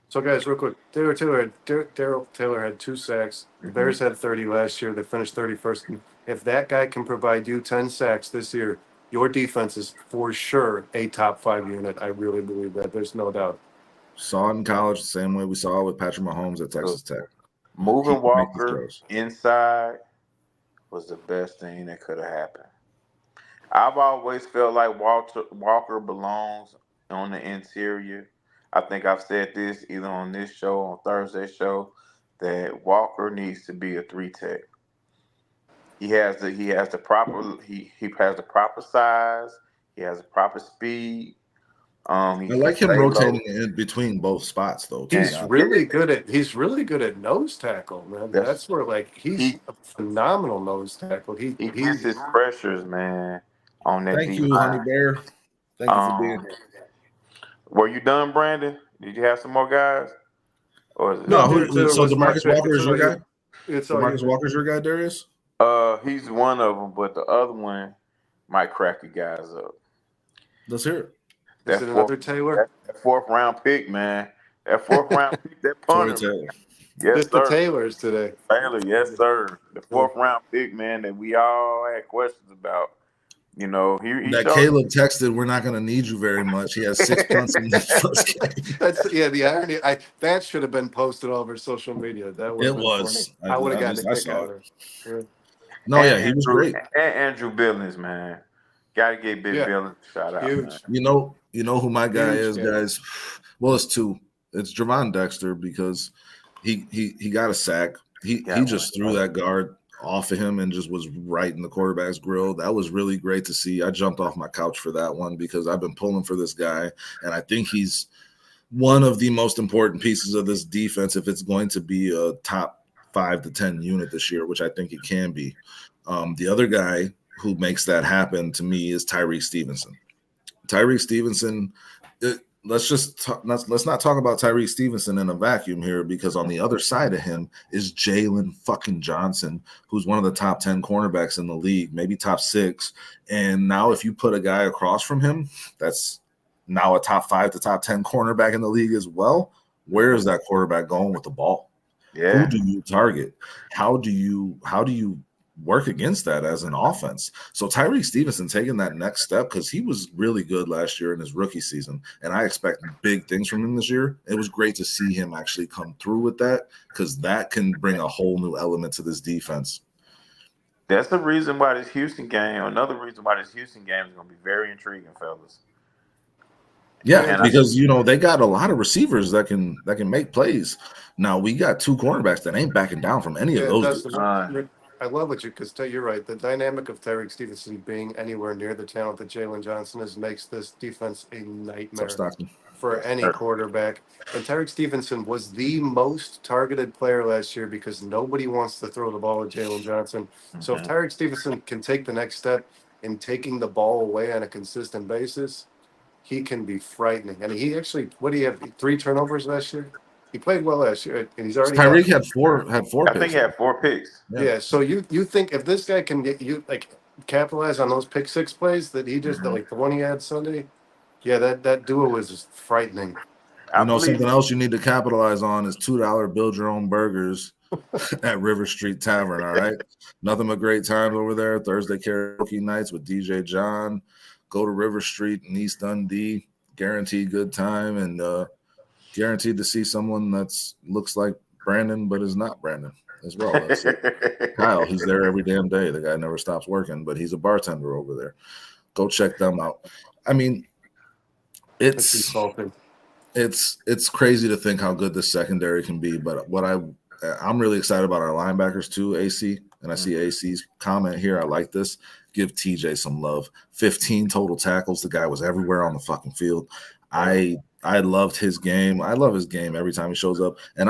So, guys, real quick, Daryl Taylor had 2 sacks. The Bears had 30 last year. They finished 31st. If that guy can provide you 10 sacks this year, your defense is for sure a top 5 unit. I really believe that. There's no doubt. Saw it in college the same way we saw it with Patrick Mahomes at Texas Tech. Moving He can make the Walker throws. inside was the best thing that could have happened. I've always felt like Walker belongs on the interior. I think I've said this either on this show, on Thursday's show, that Walker needs to be a 3-tech. He has the proper size. He has the proper speed. He I can like him stay rotating low. in between both spots, though. to be He's honest. really good at nose tackle, man. That's where he's he- a phenomenal nose tackle. He gets his pressures, man, on that Thank D you, Honey line. Bear. Thank you for being here. Were you done, Brandon? Did you have some more guys? Or is it No, Taylor so was my DeMarcus pick. Walker is your guy? It's all DeMarcus you. Walker's your guy, Darius? he's one of them, but the other one might crack you guys up. Let's hear it. Is it another Taylor? That 4th round pick, man. That 4th round pick, that Troy punter. Taylor. Yes, Just the sir. Taylors today. Taylor, yes, sir. The 4th round pick, man, that we all had questions about. You know, he That showed- Caleb texted, "We're not going to need you very much." He has 6 punts in the first game. That's the irony. That should have been posted all over social media. That would It have been was. funny. I would have gotten a I kick saw out of it. it. No, and yeah, he was Andrew- great. And Andrew Billings, man. Gotta give Big Yeah. Billings a shout out. Huge. Man. You know who my guy Huge is, game. guys. Well, it's 2. It's Javon Dexter because he got a sack. He just threw that guard off of him and just was right in the quarterback's grill. That was really great to see. I jumped off my couch for that one because I've been pulling for this guy, and I think he's one of the most important pieces of this defense if it's going to be a top 5 to 10 unit this year, which I think it can be. The other guy who makes that happen to me is Tyreek Stevenson. Tyreek Stevenson, let's not talk about Tyreek Stevenson in a vacuum here, because on the other side of him is Jalen fucking Johnson, who's one of the top 10 cornerbacks in the league, maybe top 6. And now if you put a guy across from him, that's now a top 5 to top 10 cornerback in the league as well. Where is that quarterback going with the ball? Yeah. Who do you target? How do you work against that as an offense? So Tyreek Stevenson taking that next step, because he was really good last year in his rookie season, and I expect big things from him this year. It was great to see him actually come through with that, because that can bring a whole new element to this defense. That's the reason why this Houston game, another reason why this Houston game is going to be very intriguing, fellas. Yeah, And because they got a lot of receivers that can make plays. Now we got 2 cornerbacks that ain't backing down from any of those. I love what because you're right. The dynamic of Tyreek Stevenson being anywhere near the talent that Jalen Johnson is makes this defense a nightmare for any quarterback. And Tyreek Stevenson was the most targeted player last year because nobody wants to throw the ball at Jalen Johnson. So if Tyreek Stevenson can take the next step in taking the ball away on a consistent basis, he can be frightening. And he actually, what do you have? 3 turnovers last year? He played well last year, and he's already. Tyreek had 4 I think he had 4 picks. Yeah. So you think if this guy can get you capitalize on those pick 6 plays that he just like the one he had Sunday, yeah, that duo is frightening. I believe something it. else you need to capitalize on is $2 build your own burgers at River Street Tavern. All right, nothing but great times over there. Thursday karaoke nights with DJ John. Go to River Street in East Dundee. Guaranteed good time and guaranteed to see someone that's looks like Brandon but is not Brandon as well. That's Kyle. He's there every damn day. The guy never stops working, but he's a bartender over there. Go check them out. I mean, That's it's insulting. it's crazy to think how good this secondary can be. But what I'm really excited about our linebackers too, AC. And I see AC's comment here. I like this. Give TJ some love. 15 total tackles. The guy was everywhere on the fucking field. I loved his game. I love his game every time he shows up. And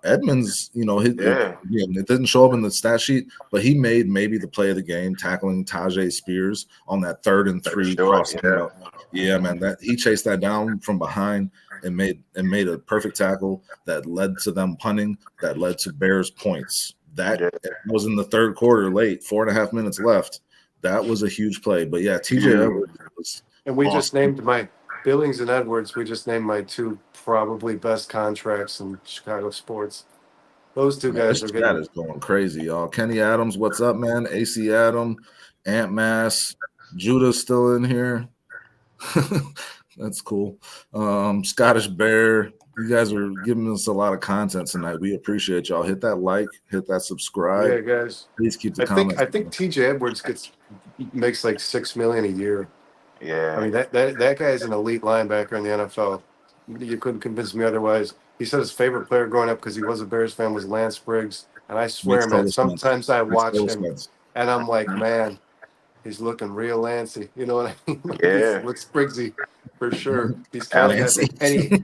Edmonds, it didn't show up in the stat sheet, but he made maybe the play of the game, tackling Tajay Spears on that 3rd and 3 crossing out. Yeah, man, that he chased that down from behind and made a perfect tackle that led to them punting, that led to Bears points. That was in the 3rd quarter, late, 4.5 minutes left. That was a huge play. But yeah, TJ Edwards was And we awesome. just named my Billings and Edwards. We just named my 2 probably best contracts in Chicago sports. Those 2 guys are That getting. is going crazy, y'all. Kenny Adams, what's up, man? AC Adam, Ant Mass, Judah's still in here. That's cool. Scottish Bear, you guys are giving us a lot of content tonight. We appreciate y'all. Hit that like, hit that subscribe. Yeah, guys. Please keep the I comments. think TJ Edwards makes like $6 million a year. Yeah. I mean that guy is an elite linebacker in the NFL. You couldn't convince me otherwise. He said his favorite player growing up because he was a Bears fan was Lance Briggs, and I swear, Makes man, total sense. sometimes I watch Makes total him sense. and I'm like, man, he's looking real Lancey. You know what I mean? Yeah. He looks Briggsy for sure. He's kind of Lancey.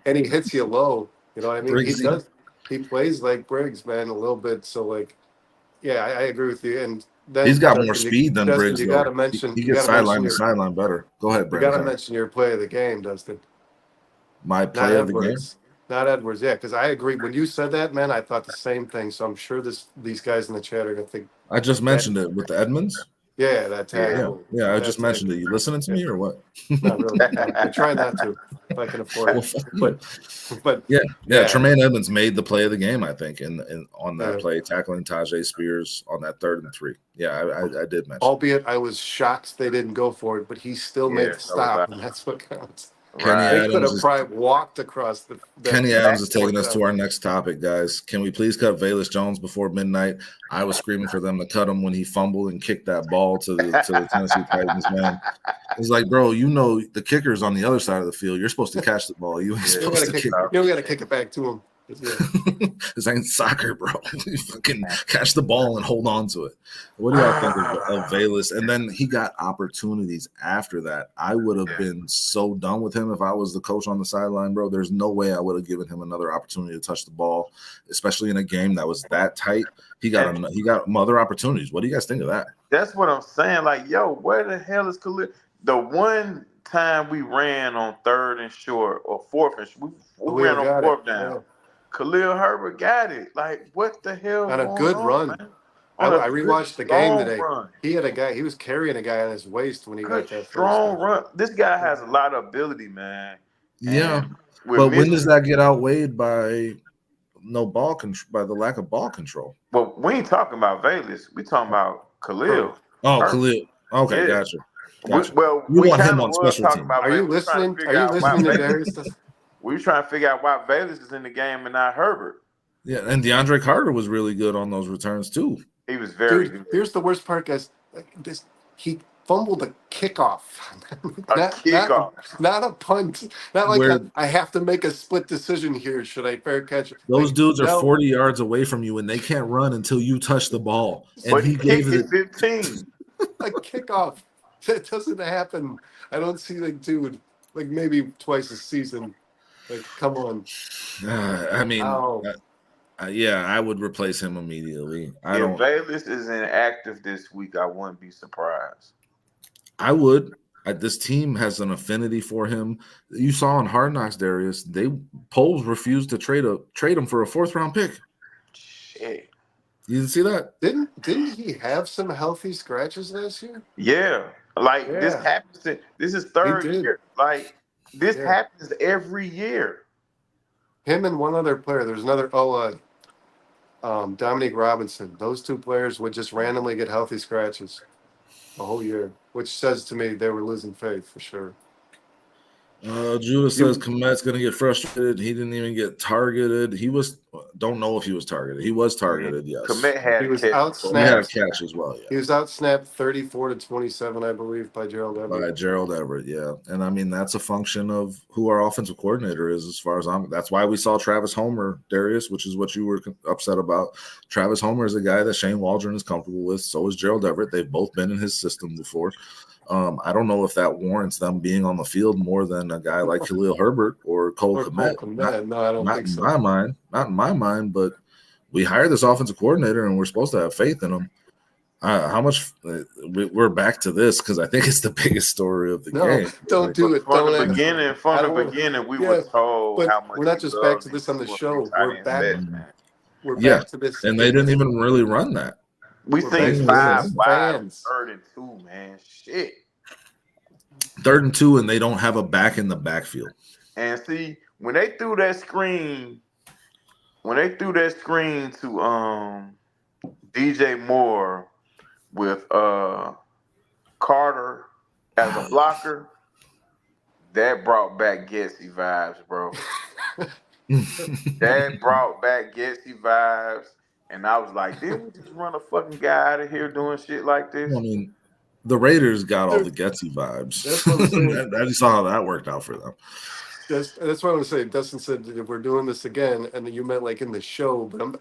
and he hits you low. You know what I mean? Briggsy. He does. He plays like Briggs, man, a little bit. So like, yeah, I agree with you. And then He's got more Dustin, speed than Dustin, Briggs. You though. got to mention. He you gets gotta mention sideline to your- sideline better. Go ahead, You Brandon. got to mention your play of the game, Dustin. My Not play of the game. Edwards. Not Edwards, yeah, because I agree. When you said that, man, I thought the same thing. So I'm sure these guys in the chat are gonna think, I just mentioned it with the Edmonds. yeah, that tackle. Yeah. I That just mentioned it. You listening to me or what? Not really. I try not to if I can afford Well, it. But Yeah, Tremaine Edmonds made the play of the game, I think, in on that Yeah. play, tackling Tajay Spears on that 3rd and 3. Yeah, I did mention. albeit I was shocked they didn't go for it, but he still Yeah, made the so was stop, I. and that's what counts. Kenny They could Adams have is- probably walked across the. Kenny Adams is that taking us to fourth our next topic, guys. Can we please cut Velus Jones before midnight? I was screaming for them to cut him when he fumbled and kicked that ball to the Tennessee Titans, man. It's like, bro, the kicker's on the other side of the field. You're supposed to catch the ball. You ain't down. You supposed to gotta kick. you got to kick it back to him. Yeah. This ain't soccer, bro. You fucking catch the ball and hold on to it. What do y'all think of Velus? And then he got opportunities after that. I would have been so done with him if I was the coach on the sideline, bro. There's no way I would have given him another opportunity to touch the ball, especially in a game that was that tight. He got other opportunities. What do you guys think of that? That's what I'm saying. Like, yo, where the hell is Khalil? The one time we ran on 3rd and short or 4th and short, we ran on 4th down. Yeah. Khalil Herbert got it. Like, what the hell? On a going good on, run. man? I On a rewatched the good, game strong today. run. He had a guy. He was carrying a guy on his waist when he Good, got that strong first run. This guy has a lot of ability, man. Yeah, And we're but when missing- does that get outweighed by no ball control, by the lack of ball control? Well, we ain't talking about Velus. We talking about Khalil. Oh, Hurt. Khalil. Okay, Yeah. gotcha. We You we want him kinda on was special talking teams. about Are you Velus. We trying to listening? figure Are you out why listening to Velus- Darius? We were trying to figure out why Velus is in the game and not Herbert. Yeah, and DeAndre Carter was really good on those returns too. He was very Dude, good. here's the worst part, guys. He fumbled a kickoff. Kickoff. Not a punt. Not like Where- I have to make a split decision here. Should I fair catch? Those Like, dudes are no, 40 yards away from you and they can't run until you touch the ball. And But he he gave kicked it. it 15. a kickoff. That doesn't happen. I don't see like dude like maybe twice a season. Like, come on. I mean, Ow. yeah, I would replace him immediately. I If don't. Velus is inactive this week, I wouldn't be surprised. I would. This team has an affinity for him. You saw in Hard Knocks, Darius. Poles refused to trade him for a 4th-round pick. Shit. You didn't see that? Didn't he have some healthy scratches last year? Yeah. Like this Yeah. happens. This is 3rd He did. year. Like this Yeah. happens every year. him and one other player. There's another. Dominique Robinson. Those two players would just randomly get healthy scratches a whole year, which says to me they were losing faith for sure. Judah says Komet's going to get frustrated. He didn't even get targeted. Don't know if he was targeted. He was targeted, yes. Komet had He was catch. He had a outsnapped. catch as well, He yeah. was outsnapped 34-27, I believe, by Gerald Everett. By Gerald Everett, yeah. And I mean, that's a function of who our offensive coordinator is, as far as that's why we saw Travis Homer, Darius, which is what you were upset about. Travis Homer is a guy that Shane Waldron is comfortable with. So is Gerald Everett. They've both been in his system before. I don't know if that warrants them being on the field more than a guy like Khalil Herbert or Cole Kmet. No, I don't think so. Not in my mind, but we hired this offensive coordinator and we're supposed to have faith in him. How much we're back to this because I think it's the biggest story of the game. Don't do it. From the beginning, we were told how much. We're not just back to this on the show. We're back. We're back to this, and they didn't even really run that. We think 5 wide, 3rd and 2, man. Shit. 3rd and 2, and they don't have a back in the backfield. And see, when they threw that screen to DJ Moore with Carter as a blocker, that brought back Getsy vibes, bro. That brought back Getsy vibes. And I was like, didn't we just run a fucking guy out of here doing shit like this? I mean, the Raiders got all the Getsy vibes. I just saw how that worked out for them. That's what I was saying. Dustin said if we're doing this again, and you meant like in the show, but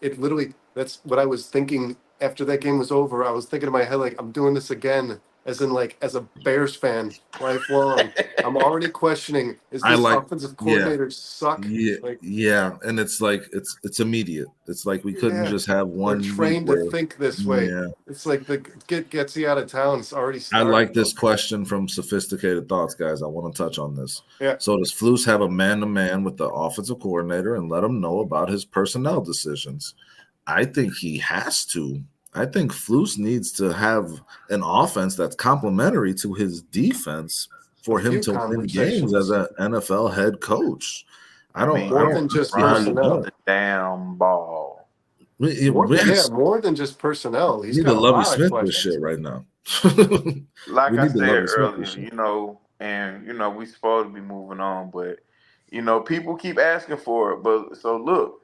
it literally, that's what I was thinking after that game was over. I was thinking in my head, like, I'm doing this again, as in like as a Bears fan, lifelong. I'm already questioning, is this offensive coordinator suck? Yeah, and it's like it's immediate. It's like we couldn't just have one. We're trained to think this way. Yeah. It's like the get Getsy out of town. It's already started. I like this question from Sophisticated Thoughts, guys. I want to touch on this. Yeah. So does Flus have a man-to-man with the offensive coordinator and let him know about his personnel decisions? I think he has to. I think Flus needs to have an offense that's complementary to his defense for him to win games as an NFL head coach. I don't more than just personnel. The damn ball. More than just personnel. He's need got to Lovie Smith this shit right now. Like I said earlier, we supposed to be moving on, but people keep asking for it. But so look.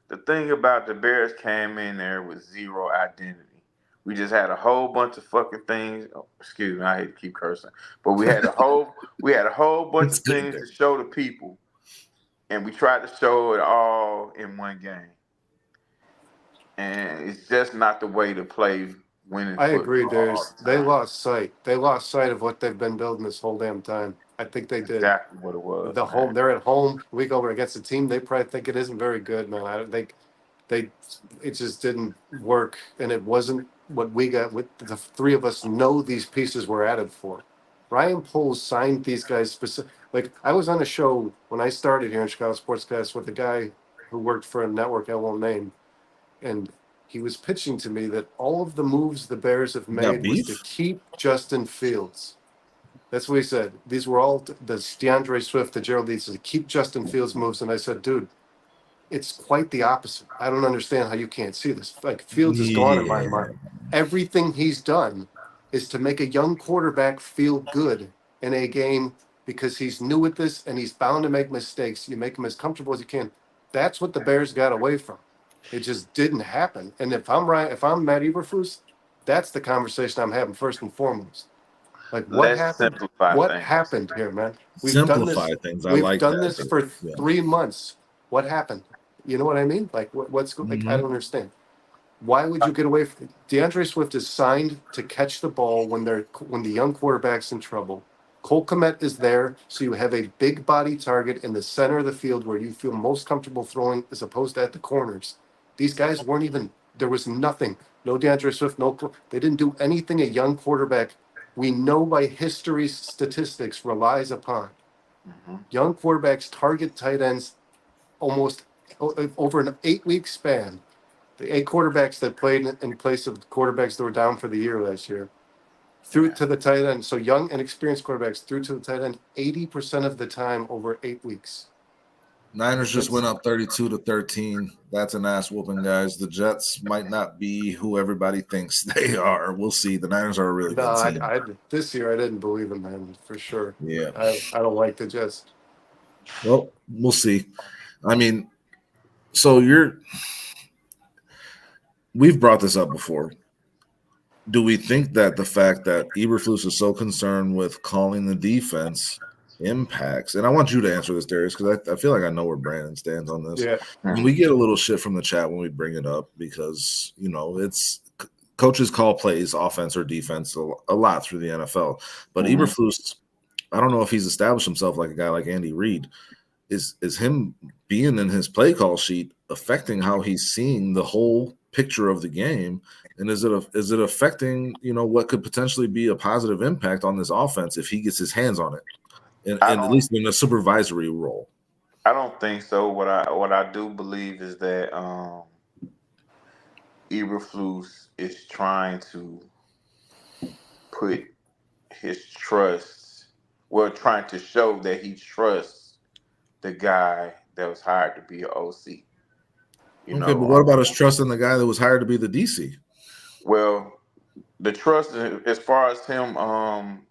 The thing about the Bears came in there with zero identity. We just had a whole bunch of fucking things. Oh, excuse me, I hate to keep cursing, but we had a whole bunch of things to show the people, and we tried to show it all in one game. And it's just not the way to play winning. I agree, Darius. They lost sight. They lost sight of what they've been building this whole damn time. I think they did. Exactly what it was. They're at home. Week over against a team they probably think it isn't very good, man. It just didn't work, and it wasn't what we got. With the three of us know these pieces were added for. Ryan Poles signed these guys specific. Like I was on a show when I started here in Chicago Sportscast with a guy who worked for a network I won't name, and he was pitching to me that all of the moves the Bears have made was to keep Justin Fields. That's what he said. These were all the DeAndre Swift, the Gerald Eats, to keep Justin Fields moves. And I said, dude, it's quite the opposite. I don't understand how you can't see this. Like Fields is gone in my mind. Everything he's done is to make a young quarterback feel good in a game because he's new at this and he's bound to make mistakes. You make him as comfortable as you can. That's what the Bears got away from. It just didn't happen. And if I'm Matt Eberflus, that's the conversation I'm having first and foremost. Like what happened? What happened here, man? We've done this for 3 months. What happened? You know what I mean? Like what's like? I don't understand. Why would you get away from DeAndre Swift is signed to catch the ball when the young quarterback's in trouble. Cole Kmet is there, so you have a big body target in the center of the field where you feel most comfortable throwing as opposed to at the corners. These guys weren't even. There was nothing. No DeAndre Swift. They didn't do anything a young quarterback. We know by history's statistics relies upon. Young quarterbacks target tight ends almost over an 8-week span. The 8 quarterbacks that played in place of the quarterbacks that were down for the year last year threw to the tight end. So young and experienced quarterbacks threw to the tight end 80% of the time over 8 weeks. Niners just went up 32-13. That's an ass whooping, guys. The Jets might not be who everybody thinks they are. We'll see. The Niners are a really No, good team. I this year I didn't believe in them for sure. Yeah. I don't like the Jets. Well, we'll see. I mean, so we've brought this up before. Do we think that the fact that Eberflus is so concerned with calling the defense impacts? And I want you to answer this, Darius, because I feel like I know where Brandon stands on this. Yeah. And we get a little shit from the chat when we bring it up because, it's coaches call plays, offense or defense, a lot through the NFL. But Eberflus, I don't know if he's established himself like a guy like Andy Reid. Is him being in his play call sheet affecting how he's seeing the whole picture of the game? And is it affecting, what could potentially be a positive impact on this offense if he gets his hands on it, and at least in a supervisory role? I don't think so. What I do believe is that Eberflus is trying to put his trust, trying to show that he trusts the guy that was hired to be an OC. But what about his trust in the guy that was hired to be the DC? Well, the trust, as far as him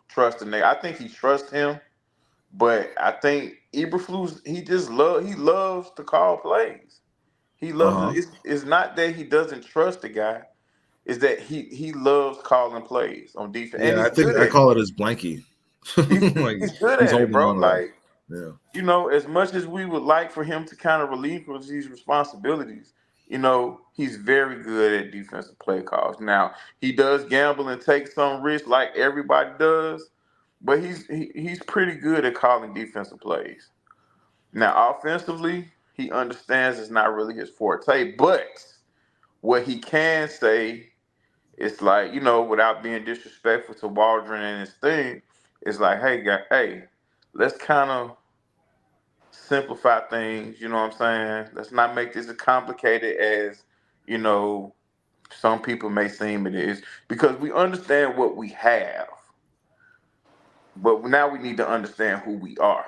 trusting, I think he trusts him, but I think Eberflus, he loves to call plays. He loves it. It's not that he doesn't trust the guy; it's that he loves calling plays on defense. Yeah, and I think I call it his blankie. He's good at it, bro. Like, yeah. As much as we would like for him to kind of relinquish these responsibilities, he's very good at defensive play calls. Now, he does gamble and take some risks like everybody does, but he's pretty good at calling defensive plays. Now, offensively, he understands it's not really his forte, but what he can say, it's like, without being disrespectful to Waldron and his thing, it's like, hey, let's kind of simplify things, you know what I'm saying? Let's not make this as complicated as, some people may seem it is, because we understand what we have, but now we need to understand who we are.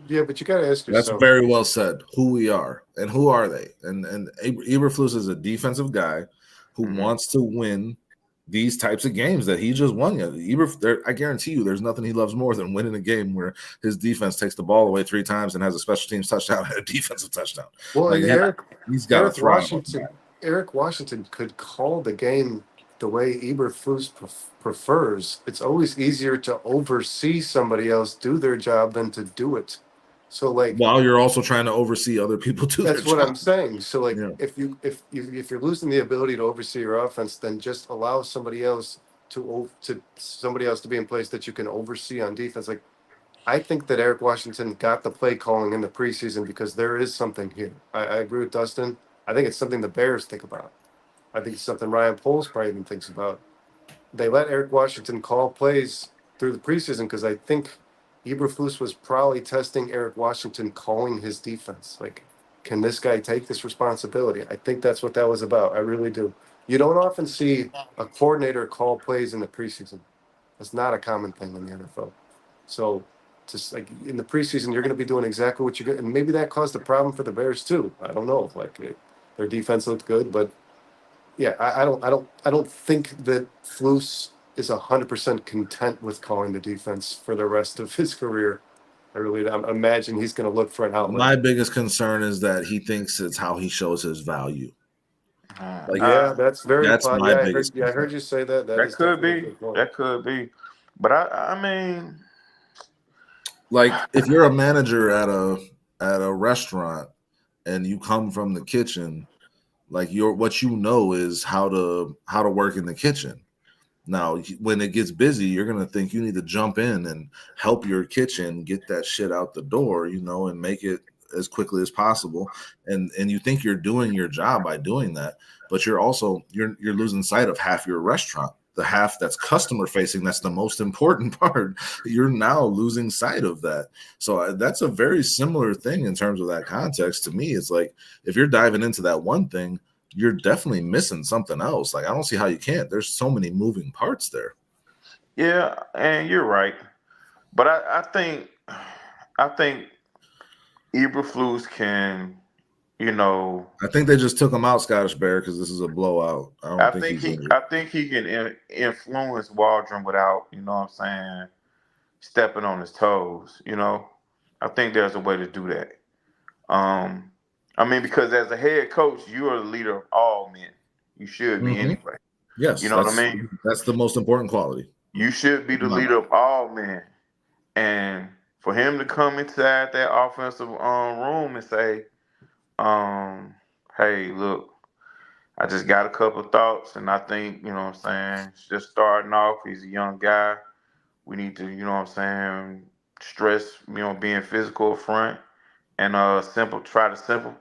Yeah, but you got to ask yourself. That's very well said. Who we are and who are they? And Eberflus is a defensive guy who wants to win these types of games that he just won. I guarantee you there's nothing he loves more than winning a game where his defense takes the ball away 3 times and has a special teams touchdown and a defensive touchdown. Well, he's got to thrive. Eric Washington could call the game the way Eberflus prefers. It's always easier to oversee somebody else do their job than to do it. So, like, while you're also trying to oversee other people too. That's what I'm saying. So, like, if you're losing the ability to oversee your offense, then just allow somebody else to be in place that you can oversee on defense. Like, I think that Eric Washington got the play calling in the preseason because there is something here. I agree with Dustin. I think it's something the Bears think about. I think it's something Ryan Poles probably even thinks about. They let Eric Washington call plays through the preseason because I think Eberflus was probably testing Eric Washington calling his defense. Like, can this guy take this responsibility? I think that's what that was about. I really do. You don't often see a coordinator call plays in the preseason. That's not a common thing in the NFL. So, just like in the preseason, you're going to be doing exactly what you're going, and maybe that caused a problem for the Bears too. I don't know. Like, their defense looked good, but yeah, I don't think that Flus is 100% content with calling the defense for the rest of his career. I imagine he's going to look for an outlet. My biggest concern is that he thinks it's how he shows his value. That's very. That's my biggest. I heard you say that. That could be. That could be. But I mean, like, if you're a manager at a restaurant and you come from the kitchen, like, what is how to work in the kitchen. Now, when it gets busy, you're going to think you need to jump in and help your kitchen get that shit out the door, and make it as quickly as possible. And you think you're doing your job by doing that, but you're losing sight of half your restaurant, the half that's customer facing. That's the most important part. You're now losing sight of that. So that's a very similar thing in terms of that context. To me, it's like, if you're diving into that one thing, you're definitely missing something else. Like, I don't see how you can't. There's so many moving parts there. Yeah, and you're right. But I think Eberflus can, you know, I think they just took him out, Scottish Bear, because this is a blowout. I don't think he's injured. I think he can influence Waldron without, you know what I'm saying, stepping on his toes. You know, I think there's a way to do that. I mean, because as a head coach, you are the leader of all men. You should be anyway. Yes, you know what I mean. That's the most important quality. You should be the leader of all men, and for him to come inside that offensive room and say, "Hey, look, I just got a couple of thoughts, and I think, you know what I'm saying, just starting off, he's a young guy. We need to, you know what I'm saying, stress, you know, being physical up front and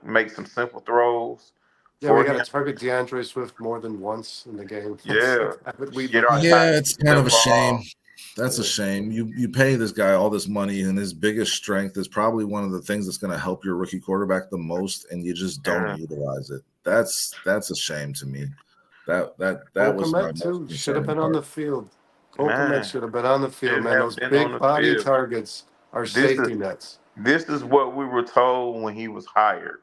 make some simple throws." Yeah, we got to target DeAndre Swift more than once in the game. Yeah. It's kind of a shame. That's a shame. You pay this guy all this money, and his biggest strength is probably one of the things that's going to help your rookie quarterback the most, and you just don't utilize it. That's a shame to me. That was my too. Should have been on the field. Komet should have been on the field, man. Those big body targets are safety nets. This is what we were told when he was hired.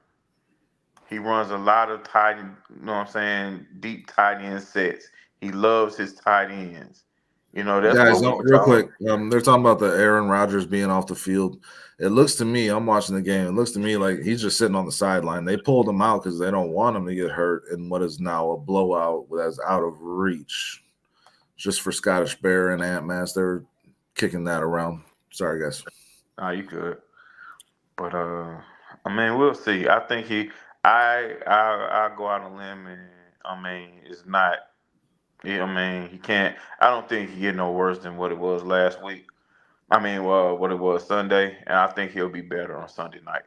He runs a lot of tight, you know what I'm saying, deep tight end sets. He loves his tight ends. You know, that's guys, real quick. They're talking about the Aaron Rodgers being off the field. It looks to me, I'm watching the game. It looks to me like he's just sitting on the sideline. They pulled him out because they don't want him to get hurt in what is now a blowout that's out of reach. Just for Scottish Bear and Ant Mass, they're kicking that around. Sorry, guys. Oh, you could. But I mean, we'll see. I think I go out on a limb, and I mean, it's not. I mean, he can't. I don't think he get no worse than what it was last week. I mean, what it was Sunday, and I think he'll be better on Sunday night.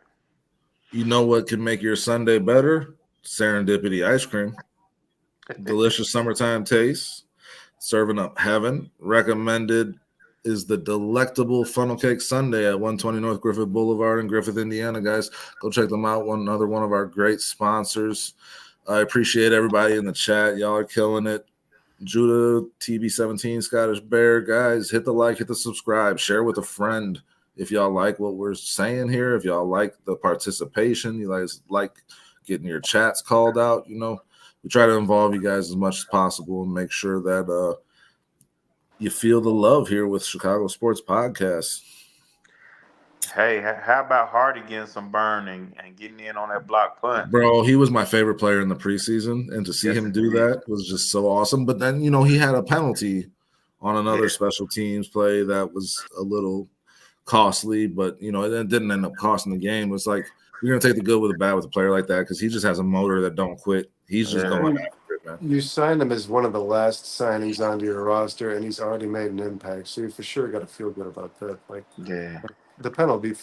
You know what can make your Sunday better? Serendipity ice cream. Delicious summertime taste. Serving up heaven. Recommended is the delectable funnel cake sundae at 120 North Griffith Boulevard in Griffith, Indiana. Guys, go check them out. Another one of our great sponsors. I appreciate everybody in the chat. Y'all are killing it. Judah, TB17, Scottish Bear, guys, hit the like, hit the subscribe, share with a friend if y'all like what we're saying here. If y'all like the participation, you guys like getting your chats called out. You know, we try to involve you guys as much as possible and make sure that you feel the love here with Chicago Sports Podcast. Hey, how about Hardy getting some burn and getting in on that block punt? Bro, he was my favorite player in the preseason, and to see him do that was just so awesome. But then, you know, he had a penalty on another special teams play that was a little costly, but, you know, it didn't end up costing the game. It was like, you're going to take the good with the bad with a player like that because he just has a motor that don't quit. He's just going after it, man. You signed him as one of the last signings onto your roster, and he's already made an impact. So you for sure got to feel good about that. The penalty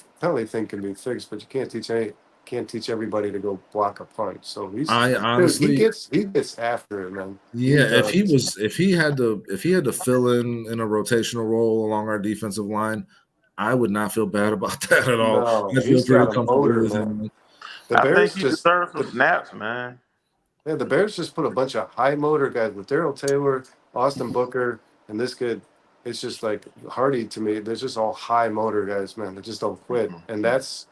thing can be fixed, but you can't teach everybody to go block a punt. So he gets after it, man. Yeah, if he had to fill in a rotational role along our defensive line, I would not feel bad about that at all. No, I feel pretty comfortable with him. The Bears think he deserves some snaps, man. Yeah, the Bears just put a bunch of high motor guys with Darrell Taylor, Austin Booker, and this kid. It's just like Hardy to me. They're just all high motor guys, man. They just don't quit, and that's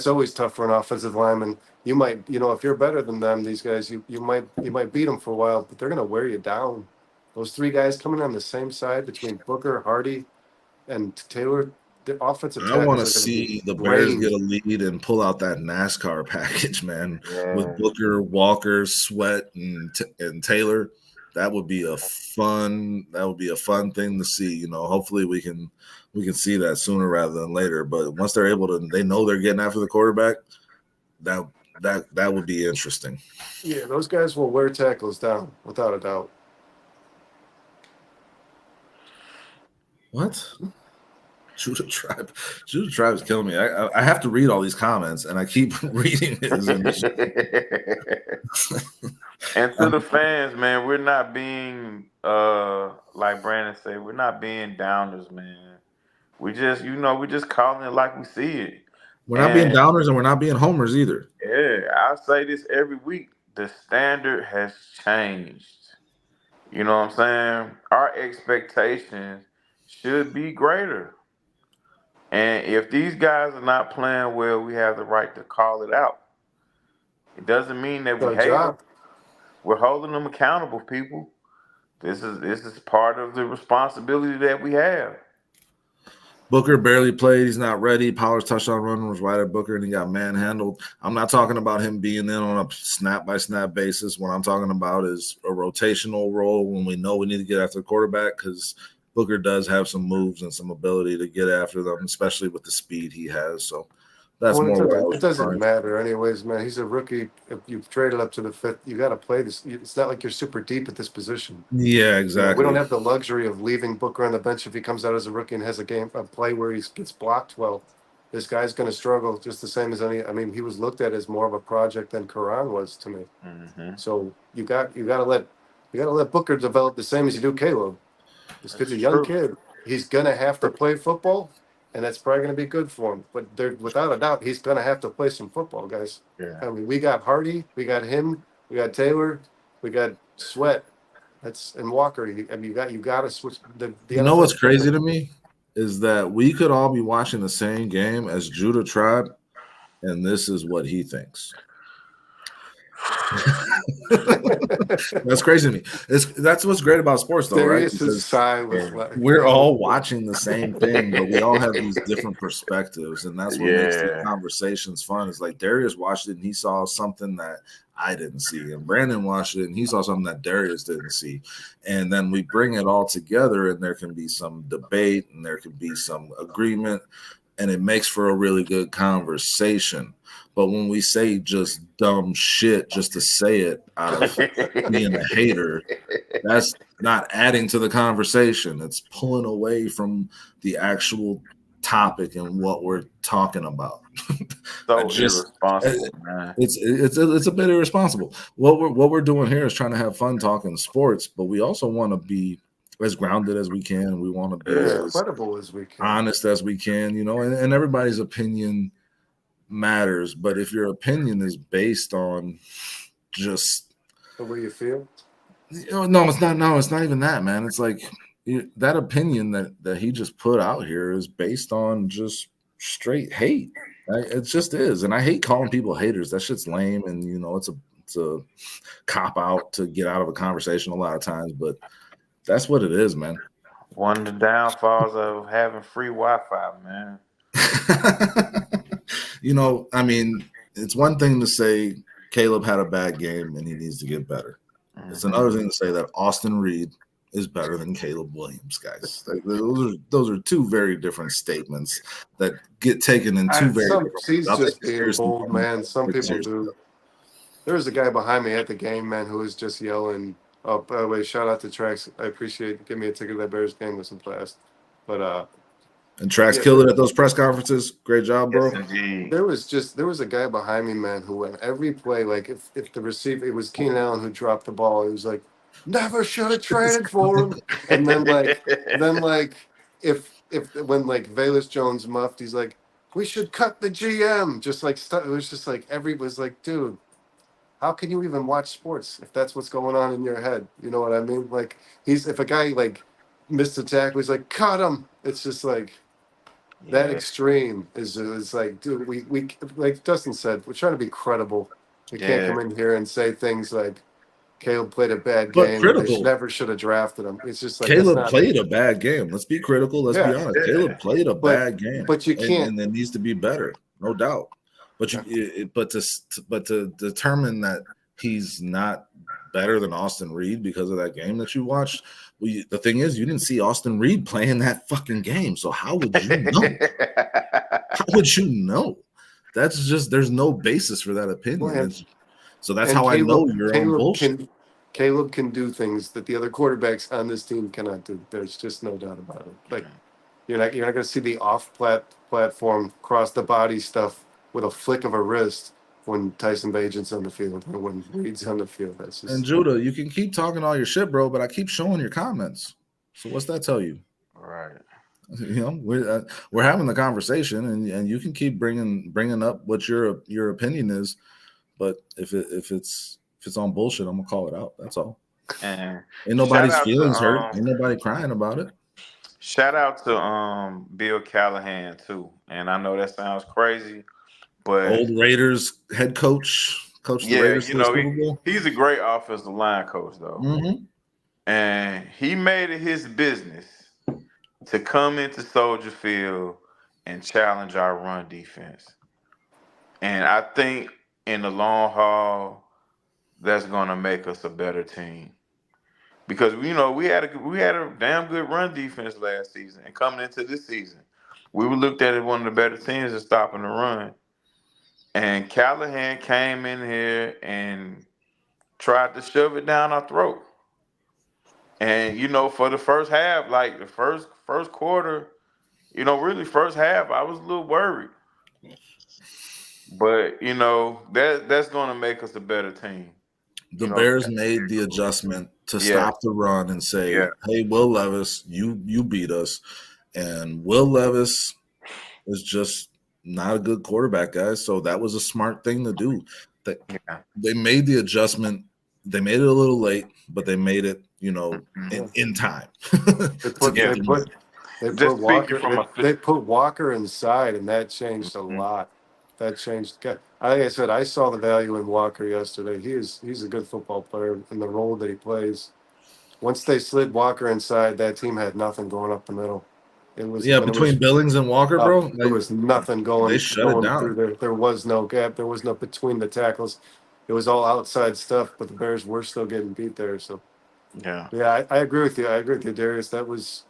always tough for an offensive lineman. You might, you know, if you're better than them, these guys, you might beat them for a while, but they're gonna wear you down. Those three guys coming on the same side between Booker, Hardy, and Taylor. The offensive. I want to see the Bears get a lead and pull out that NASCAR package, man, with Booker, Walker, Sweat, and Taylor. That would be a fun thing to see. You know, hopefully we can see that sooner rather than later. But once they're able to, they know they're getting after the quarterback. That would be interesting. Yeah, those guys will wear tackles down without a doubt. What? Judah Tribe is killing me. I have to read all these comments, and I keep reading it. And to the fans, man, we're not being like Brandon said, we're not being downers, man. We just, we're just calling it like we see it. We're not being downers, and we're not being homers either. Yeah, I say this every week. The standard has changed. You know what I'm saying? Our expectations should be greater. And if these guys are not playing well, we have the right to call it out. It doesn't mean that we Our hate them. job. We're holding them accountable, people. This is part of the responsibility that we have. Booker barely played. He's not ready. Pollard's touchdown run was right at Booker, and he got manhandled. I'm not talking about him being in on a snap-by-snap basis. What I'm talking about is a rotational role when we know we need to get after the quarterback, because Booker does have some moves and some ability to get after them, especially with the speed he has. So that's Well, more what I was it doesn't referring to. matter anyways, man. He's a rookie. If you've traded up to the 5th, you got to play this. It's not like you're super deep at this position. Yeah, exactly. We don't have the luxury of leaving Booker on the bench if he comes out as a rookie and has a play where he gets blocked well. This guy's going to struggle just the same as any. I mean, he was looked at as more of a project than Karan was to me. Mm-hmm. So you got to let Booker develop the same as you do Caleb. This kid's a young kid. He's going to have to play football, and that's probably going to be good for him. But without a doubt, he's going to have to play some football, guys. Yeah. I mean, we got Hardy, we got him, we got Taylor, we got Sweat. And Walker. You got to switch. You know what's crazy to me is that we could all be watching the same game as Judah Tribe, and this is what he thinks. That's crazy to me. That's what's great about sports, though, right? We're all watching the same thing, but we all have these different perspectives, and that's what makes the conversations fun. It's like Darius watched it and he saw something that I didn't see, and Brandon watched it and he saw something that Darius didn't see, and then we bring it all together, and there can be some debate and there can be some agreement, and it makes for a really good conversation. But when we say just dumb shit just to say it out of being a hater, that's not adding to the conversation. It's pulling away from the actual topic and what we're talking about. So irresponsible, man. It's a bit irresponsible. What we're doing here is trying to have fun talking sports, but we also want to be as grounded as we can. We want to be as credible as we can, honest as we can, and everybody's opinion matters. But if your opinion is based on just the way you feel, no, it's not. No, it's not even that, man. It's like that opinion that he just put out here is based on just straight hate. It just is, and I hate calling people haters. That shit's lame, and it's a cop out to get out of a conversation a lot of times. But that's what it is, man. One of the downfalls of having free Wi-Fi, man. I mean, it's one thing to say Caleb had a bad game and he needs to get better. Mm-hmm. It's another thing to say that Austin Reed is better than Caleb Williams, guys. Those are two very different statements that get taken in two very different ways. He's just being bold, man. Some people do. There was a guy behind me at the game, man, who was just yelling. Oh, by the way, shout out to Trax. I appreciate it. Give me a ticket to that Bears game with some class. But and Trax killed it at those press conferences. Great job, bro. Yes, there was a guy behind me, man, who went every play, like if the receiver, it was Keenan Allen who dropped the ball, he was like, never should have traded for him. And then when Velus Jones muffed, he's like, we should cut the GM. Just like it was just like was like, dude, how can you even watch sports if that's what's going on in your head? You know what I mean? Like if a guy like missed a tackle, he's like, cut him. It's just like that extreme is like, dude, we like Dustin said, we're trying to be credible. We can't come in here and say things like Caleb played a bad game. They never should have drafted him. It's just like Caleb played a bad game. Let's be critical. Let's be honest. Caleb played a bad game. But you can't, and it needs to be better, no doubt. But to determine that he's not better than Austin Reed because of that game that you watched. The thing is, you didn't see Austin Reed playing that fucking game. So how would you know? How would you know? That's just, there's no basis for that opinion. So that's how Caleb, I know you're on bullshit. Caleb can do things that the other quarterbacks on this team cannot do. There's just no doubt about it. Like you're not going to see the platform cross the body stuff with a flick of a wrist when Tyson Bagent's on the field or when Reed's on the field. That's just... And Judah, you can keep talking all your shit, bro, but I keep showing your comments. So what's that tell you? All right. We're having the conversation, and you can keep bringing up what your opinion is, but if it's on bullshit, I'm gonna call it out. That's all. Ain't nobody's feelings hurt. Ain't nobody crying about it. Shout out to Bill Callahan too. And I know that sounds crazy, but Old Raiders head coach, coached the yeah, Raiders to the Super Bowl. he's a great offensive line coach though. Mm-hmm. And he made it his business to come into Soldier Field and challenge our run defense. And I think in the long haul, that's gonna make us a better team. Because we had a damn good run defense last season, and coming into this season, we were looked at as one of the better teams at stopping the run. And Callahan came in here and tried to shove it down our throat. And for the first half, like the first quarter, really first half, I was a little worried. But that's gonna make us a better team. The You know, Bears made the adjustment to yeah, stop the run and say, yeah, "Hey, Will Levis, you beat us," and Will Levis is just not a good quarterback, guys. So that was a smart thing to do. They, yeah. they made the adjustment. They made it a little late, but they made it, in time They to put get they the put win. they Just put speaking Walker from a they put Walker inside, and that changed a Mhm. lot. That changed. Like I said, I saw the value in Walker yesterday. He's a good football player in the role that he plays. Once they slid Walker inside, that team had nothing going up the middle. It was Yeah, when it was between Billings and Walker, up, bro, there was nothing they going shut it going through down. there. There was no gap. There was no between the tackles. It was all outside stuff. But the Bears were still getting beat there. So Yeah, yeah, I agree with you. I agree with you, Darius. That was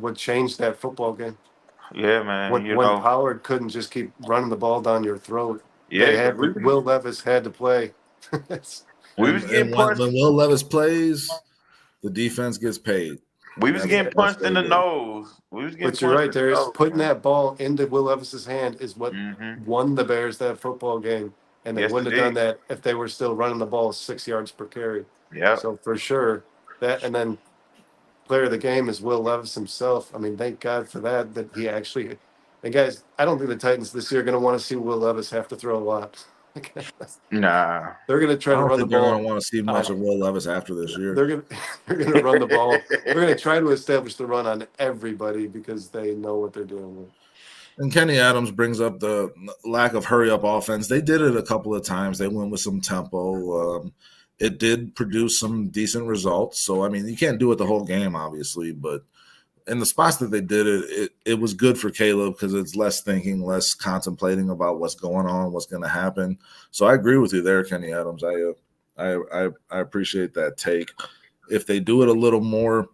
what changed that football game. yeah, man. When Pollard couldn't just keep running the ball down your throat, Yeah, because Will Levis had to play. we And was getting and when, punched. when Will Levis plays, the defense gets paid. We was getting That's punched what in it the is. nose. We was getting But you're punched right, in the Darius. nose, Putting man. that ball into Will Levis's hand is what Hmm. won the Bears that football game, and they Yes, wouldn't it have done did. that if they were still running the ball 6 yards per carry. Yep. So for sure, that and then player of the game is Will Levis himself. I mean, thank God for that. That he actually. And guys, I don't think the Titans this year are going to want to see Will Levis have to throw a lot. Nah. They're going to I try to don't run the think they're going ball. to want to see much of Will Levis after this year. They're going to they're going to run the ball. They're going to try to establish the run on everybody because they know what they're dealing with. And Kenny Adams brings up the lack of hurry up offense. They did it a couple of times. They went with some tempo. It did produce some decent results. So, I mean, you can't do it the whole game, obviously, but in the spots that they did it was good for Caleb because it's less thinking, less contemplating about what's going on, what's going to happen. So I agree with you there, Kenny Adams. I appreciate that take. If they do it a little more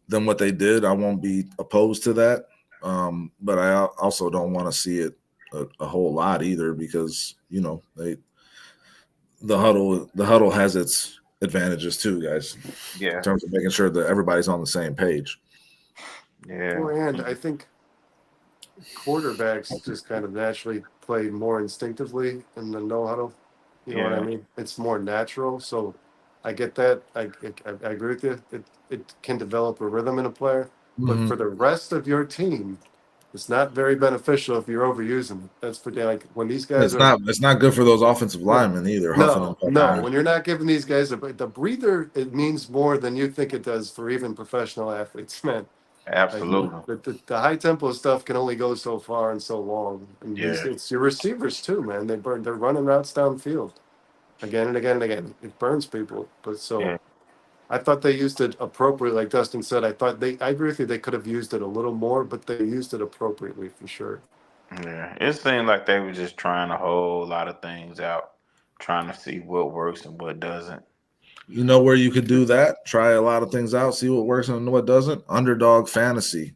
than what they did, I won't be opposed to that. But I also don't want to see it a whole lot either because the huddle has its advantages too, guys, Yeah. in terms of making sure that everybody's on the same page. Yeah. Well, and I think quarterbacks just kind of naturally play more instinctively in the no huddle. You know what I Yeah. mean? It's more natural. So I get that. I agree with you. It can develop a rhythm in a player, but for the rest of your team, it's not very beneficial if you're overusing it. That's for like when these guys are. It's not good for those offensive linemen either, huffing and puffing. No. When you're not giving these guys the breather, it means more than you think it does for even professional athletes, man. Absolutely. Like, the high tempo stuff can only go so far and so long. And Yeah. it's your receivers too, man. They're running routes downfield again and again and again. It burns people. But so Yeah. I thought they used it appropriately, like Dustin said. I agree with you. They could have used it a little more, but they used it appropriately for sure. Yeah. It seemed like they were just trying a whole lot of things out, trying to see what works and what doesn't. You know where you could do that? Try a lot of things out, see what works and what doesn't. Underdog fantasy.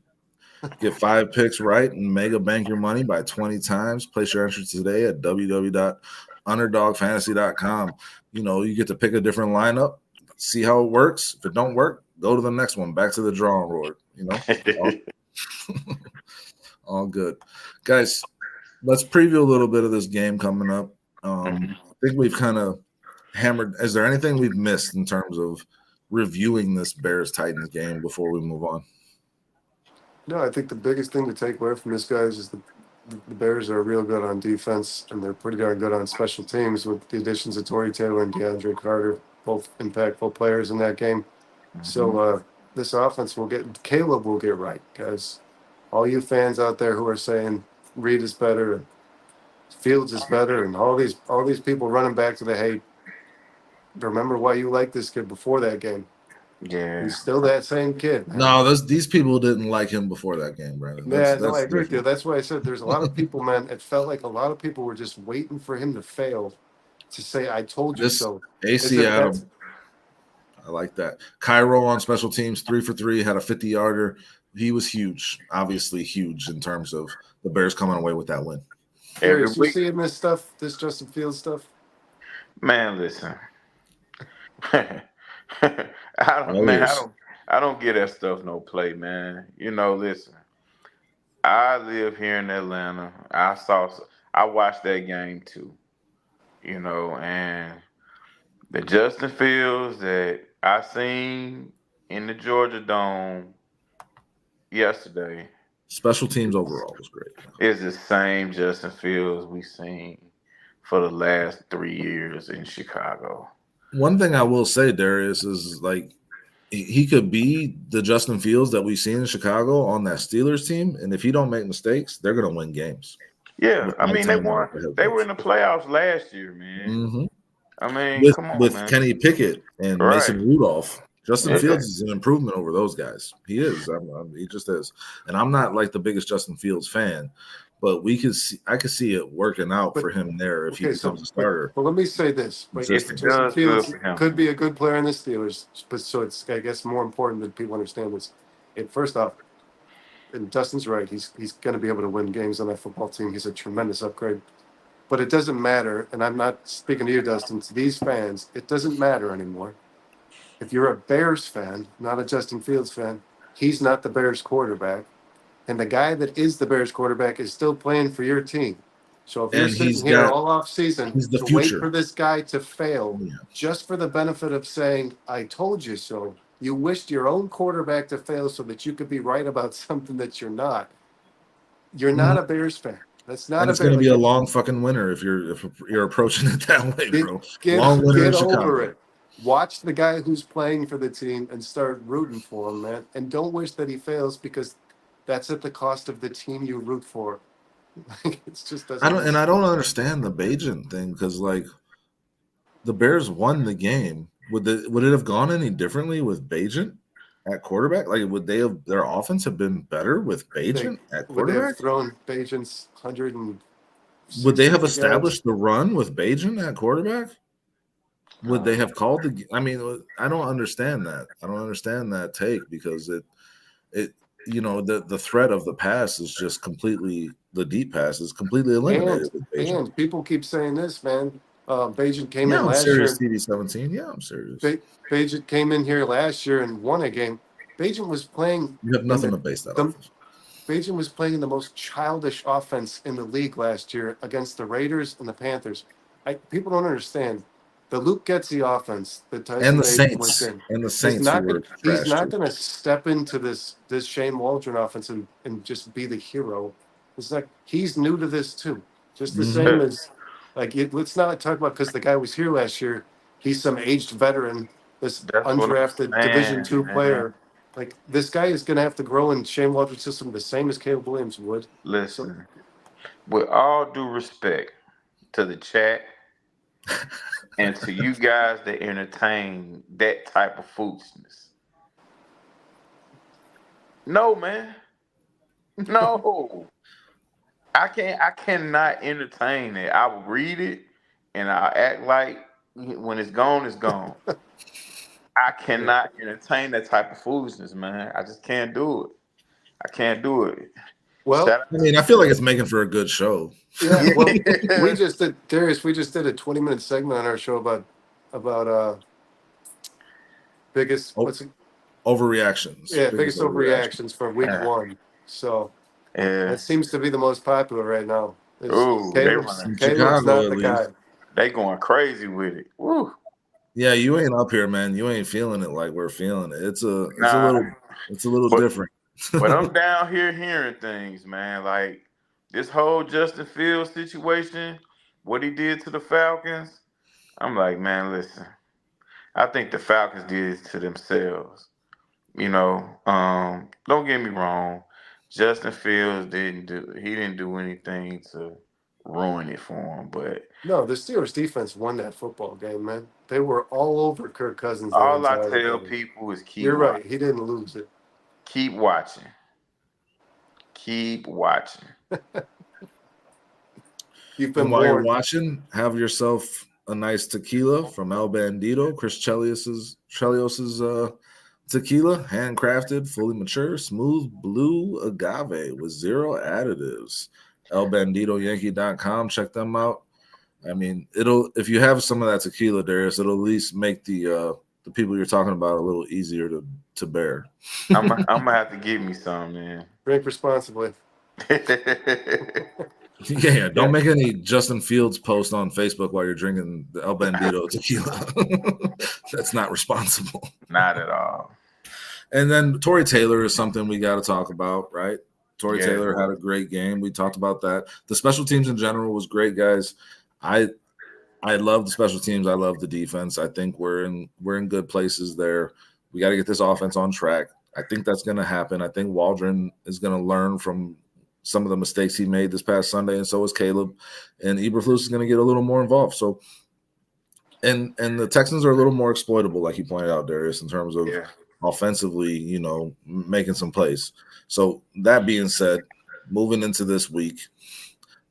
Get 5 picks right and mega bank your money by 20 times. Place your entry today at www.underdogfantasy.com. You get to pick a different lineup, see how it works. If it don't work, go to the next one. Back to the drawing board. All good. Guys, let's preview a little bit of this game coming up. I think we've kind of hammered. Is there anything we've missed in terms of reviewing this Bears-Titans game before we move on? No, I think the biggest thing to take away from this, guys, is the Bears are real good on defense, and they're pretty darn good on special teams with the additions of Torrey Taylor and DeAndre Carter, both impactful players in that game. So this offense Caleb will get right, guys. All you fans out there who are saying Reed is better and Fields is better, and all these people running back to the hate. Remember why you liked this kid before that game. Yeah. He's still that same kid, man. No, these people didn't like him before that game, Brandon. Yeah, no, I That's agree with you. different. That's why I said there's a lot of people, man. It felt like a lot of people were just waiting for him to fail to say, I told you This so. AC Adam, I like that. Cairo on special teams, 3 for 3, had a 50-yarder. He was huge, obviously huge in terms of the Bears coming away with that win. Every You week, see him this stuff, this Justin Fields stuff? man. Listen, I don't get that stuff no play, man. You know, listen. I live here in Atlanta. I watched that game too. You know, and the Justin Fields that I seen in the Georgia Dome yesterday Special teams overall was great. is the same Justin Fields we seen for the last 3 years in Chicago. One thing I will say, Darius, is like he could be the Justin Fields that we've seen in Chicago on that Steelers team, and if he don't make mistakes, they're going to win games. Yeah, I mean they won. They were in the playoffs last year, man. Mm-hmm. I mean, come on, with man. Kenny Pickett and Right. Mason Rudolph. Justin Yeah. Fields is an improvement over those guys. He is. He just is. And I'm not like the biggest Justin Fields fan, but I could see it working out for him there if he becomes a starter. But let me say this: Justin Fields could be a good player in the Steelers, but so it's I guess more important that people understand this. First off, and Dustin's right. He's going to be able to win games on that football team. He's a tremendous upgrade. But it doesn't matter, and I'm not speaking to you, Dustin, to these fans, it doesn't matter anymore. If you're a Bears fan, not a Justin Fields fan, he's not the Bears quarterback. And the guy that is the Bears quarterback is still playing for your team. So if you're sitting here all off season to wait for this guy to fail, just for the benefit of saying, I told you so, you wished your own quarterback to fail so that you could be right about something that you're not. You're not a Bears fan. That's not. And it's going to be a long fucking winter if you're approaching it that way, bro. Long winter in Chicago. Over it. Watch the guy who's playing for the team and start rooting for him, man. And don't wish that he fails because that's at the cost of the team you root for. It's just doesn't. I don't understand the Bagent thing because like the Bears won the game. Would it have gone any differently with Bagent at quarterback? Like, would their offense have been better with Bagent at quarterback? Would they have thrown Bagent's 100 and would they have established the run with Bagent at quarterback? Would they have called the? I mean, I don't understand that. I don't understand that take because it the threat of the pass is just completely the deep pass is completely eliminated. And people keep saying this, man. Bagent came in I'm last serious, year. TD17. Yeah, I'm serious. Bagent came in here last year and won a game. Bagent was playing. You have nothing to base that on. Bagent was playing in the most childish offense in the league last year against the Raiders and the Panthers. People don't understand. The Luke Getsy offense, and the Saints, he's not going to step into this Shane Waldron offense and just be the hero. It's like he's new to this too, just the same as let's not talk about because the guy was here last year. He's some aged veteran, this undrafted Division II player. Like this guy is going to have to grow in Shane Waldron's system the same as Caleb Williams would. Listen, with all due respect to the chat. And to you guys that entertain that type of foolishness. No, man. No. I cannot entertain it. I will read it and I'll act like when it's gone, it's gone. I cannot entertain that type of foolishness, man. I just can't do it. I can't do it. Well, I feel like it's making for a good show. Yeah, well, we just did a 20-minute segment on our show about biggest overreactions. Yeah, biggest overreactions for week one. So that seems to be the most popular right now. Caleb's not the guy. They going crazy with it. Woo. Yeah, you ain't up here, man. You ain't feeling it like we're feeling it. It's a little different. But I'm down here hearing things, man. Like this whole Justin Fields situation, what he did to the Falcons. I'm like, man, listen. I think the Falcons did it to themselves. Don't get me wrong. Justin Fields didn't do anything to ruin it for him. But No, the Steelers defense won that football game, man. They were all over Kirk Cousins that all I entire tell game. people is keep You're watching. right. He didn't lose it. Keep watching. Keep watching. You've And been while you're warned. watching, have yourself a nice tequila from El Bandito, Chris Chelios's tequila, handcrafted, fully mature, smooth blue agave with zero additives. ElBanditoYankee.com. Check them out. I mean, if you have some of that tequila, Darius, it'll at least make the people you're talking about a little easier to bear. I'm gonna have to give me some, man. Drink responsibly. Yeah, don't make any Justin Fields post on Facebook while you're drinking the El Bandito tequila. That's not responsible. Not at all. And then Torrey Taylor is something we got to talk about, right? Torrey Yeah. Taylor had a great game. We talked about that. The special teams in general was great, guys. I love the special teams. I love the defense. I think we're in good places there. We got to get this offense on track. I think that's going to happen. I think Waldron is going to learn from some of the mistakes he made this past Sunday, and so is Caleb. And Eberflus is going to get a little more involved. So, and the Texans are a little more exploitable, like you pointed out, Darius, in terms of offensively, making some plays. So that being said, moving into this week,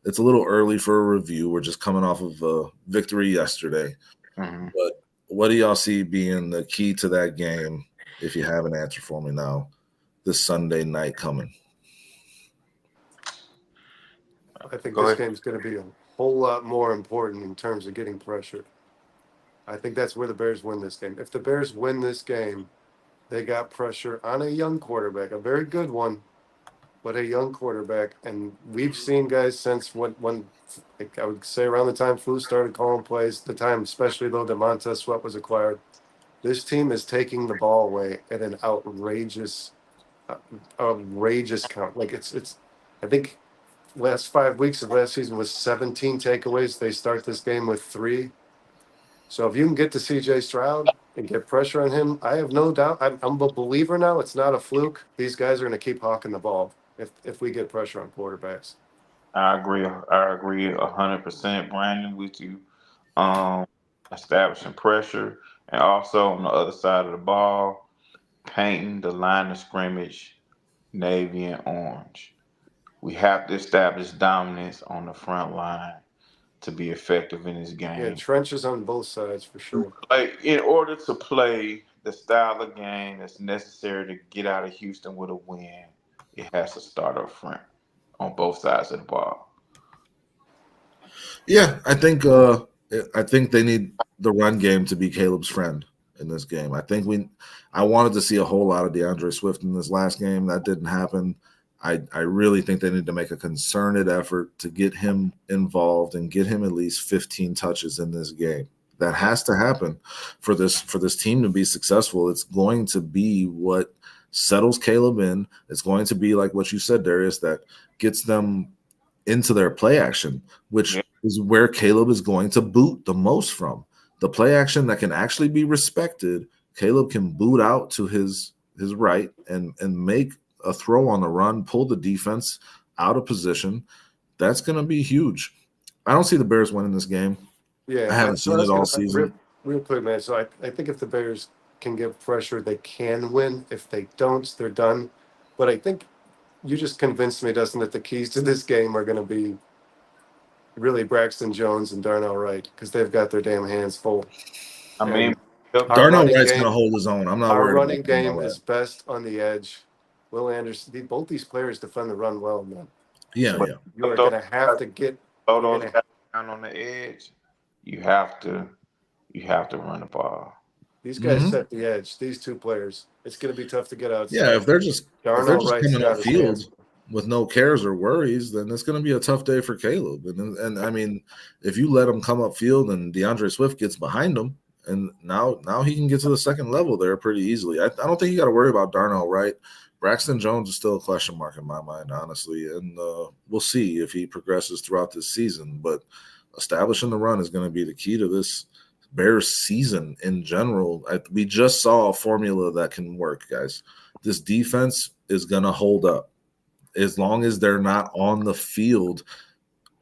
it's a little early for a review. We're just coming off of a victory yesterday. Mm-hmm. But what do y'all see being the key to that game, if you have an answer for me now, this Sunday night coming? I think this game's going to be a whole lot more important in terms of getting pressure. I think that's where the Bears win this game. If the Bears win this game, they got pressure on a young quarterback, a very good one, but a young quarterback. And we've seen guys since when I would say around the time Flus started calling plays, the time especially though DeMontez Sweat was acquired, this team is taking the ball away at an outrageous count. Like it's I think last 5 weeks of last season was 17 takeaways. They start this game with 3. So if you can get to C.J. Stroud and get pressure on him, I have no doubt. I'm a believer now. It's not a fluke. These guys are going to keep hawking the ball if we get pressure on quarterbacks. I agree 100%, Brandon, with you. Establishing pressure, and also on the other side of the ball, painting the line of scrimmage navy and orange. We have to establish dominance on the front line to be effective in this game. Yeah, trenches on both sides for sure. Like, in order to play the style of game that's necessary to get out of Houston with a win, it has to start up front on both sides of the ball. Yeah, I think they need the run game to be Caleb's friend in this game. I wanted to see a whole lot of DeAndre Swift in this last game. That didn't happen. I really think they need to make a concerted effort to get him involved and get him at least 15 touches in this game. That has to happen for this team to be successful. It's going to be what settles Caleb in. It's going to be like what you said, Darius, that gets them into their play action, which is where Caleb is going to boot the most from. The play action that can actually be respected, Caleb can boot out to his right and make a throw on the run, pull the defense out of position. That's going to be huge. I don't see the Bears winning this game. Yeah, I haven't seen it all season. Real quick, man. So I think if the Bears can get pressure, they can win. If they don't, they're done. But I think you just convinced me, Dustin, that the keys to this game are going to be really Braxton Jones and Darnell Wright because they've got their damn hands full. I mean, Darnell Wright's going to hold his own. I'm not worried. Our running game is best on the edge. Will Anderson, both these players defend the run well, man. Yeah. You are going to have to get those guys down on the edge. You have to run the ball. These guys set the edge. These two players, it's going to be tough to get outside. Yeah, if they're just coming off field with no cares or worries, then it's going to be a tough day for Caleb. And I mean, if you let him come up field and DeAndre Swift gets behind him, and now he can get to the second level there pretty easily. I don't think you got to worry about Darnell Wright. Braxton Jones is still a question mark in my mind, honestly, and we'll see if he progresses throughout this season. But establishing the run is going to be the key to this Bears season in general. We just saw a formula that can work, guys. This defense is going to hold up as long as they're not on the field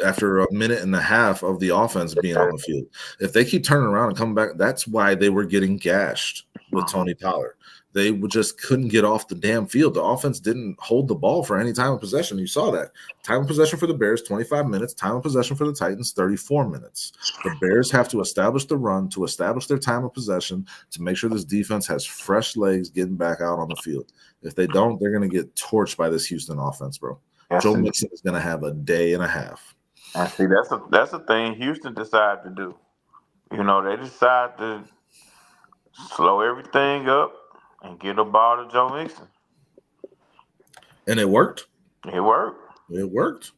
after a minute and a half of the offense being on the field. If they keep turning around and coming back, that's why they were getting gashed with Tony Pollard. They just couldn't get off the damn field. The offense didn't hold the ball for any time of possession. You saw that. Time of possession for the Bears, 25 minutes. Time of possession for the Titans, 34 minutes. The Bears have to establish the run, to establish their time of possession, to make sure this defense has fresh legs getting back out on the field. If they don't, they're going to get torched by this Houston offense, bro. Joe Mixon is going to have a day and a half. I see. That's a thing Houston decided to do. You know, they decided to slow everything up and get the ball to Joe Mixon. And it worked. It worked. It worked.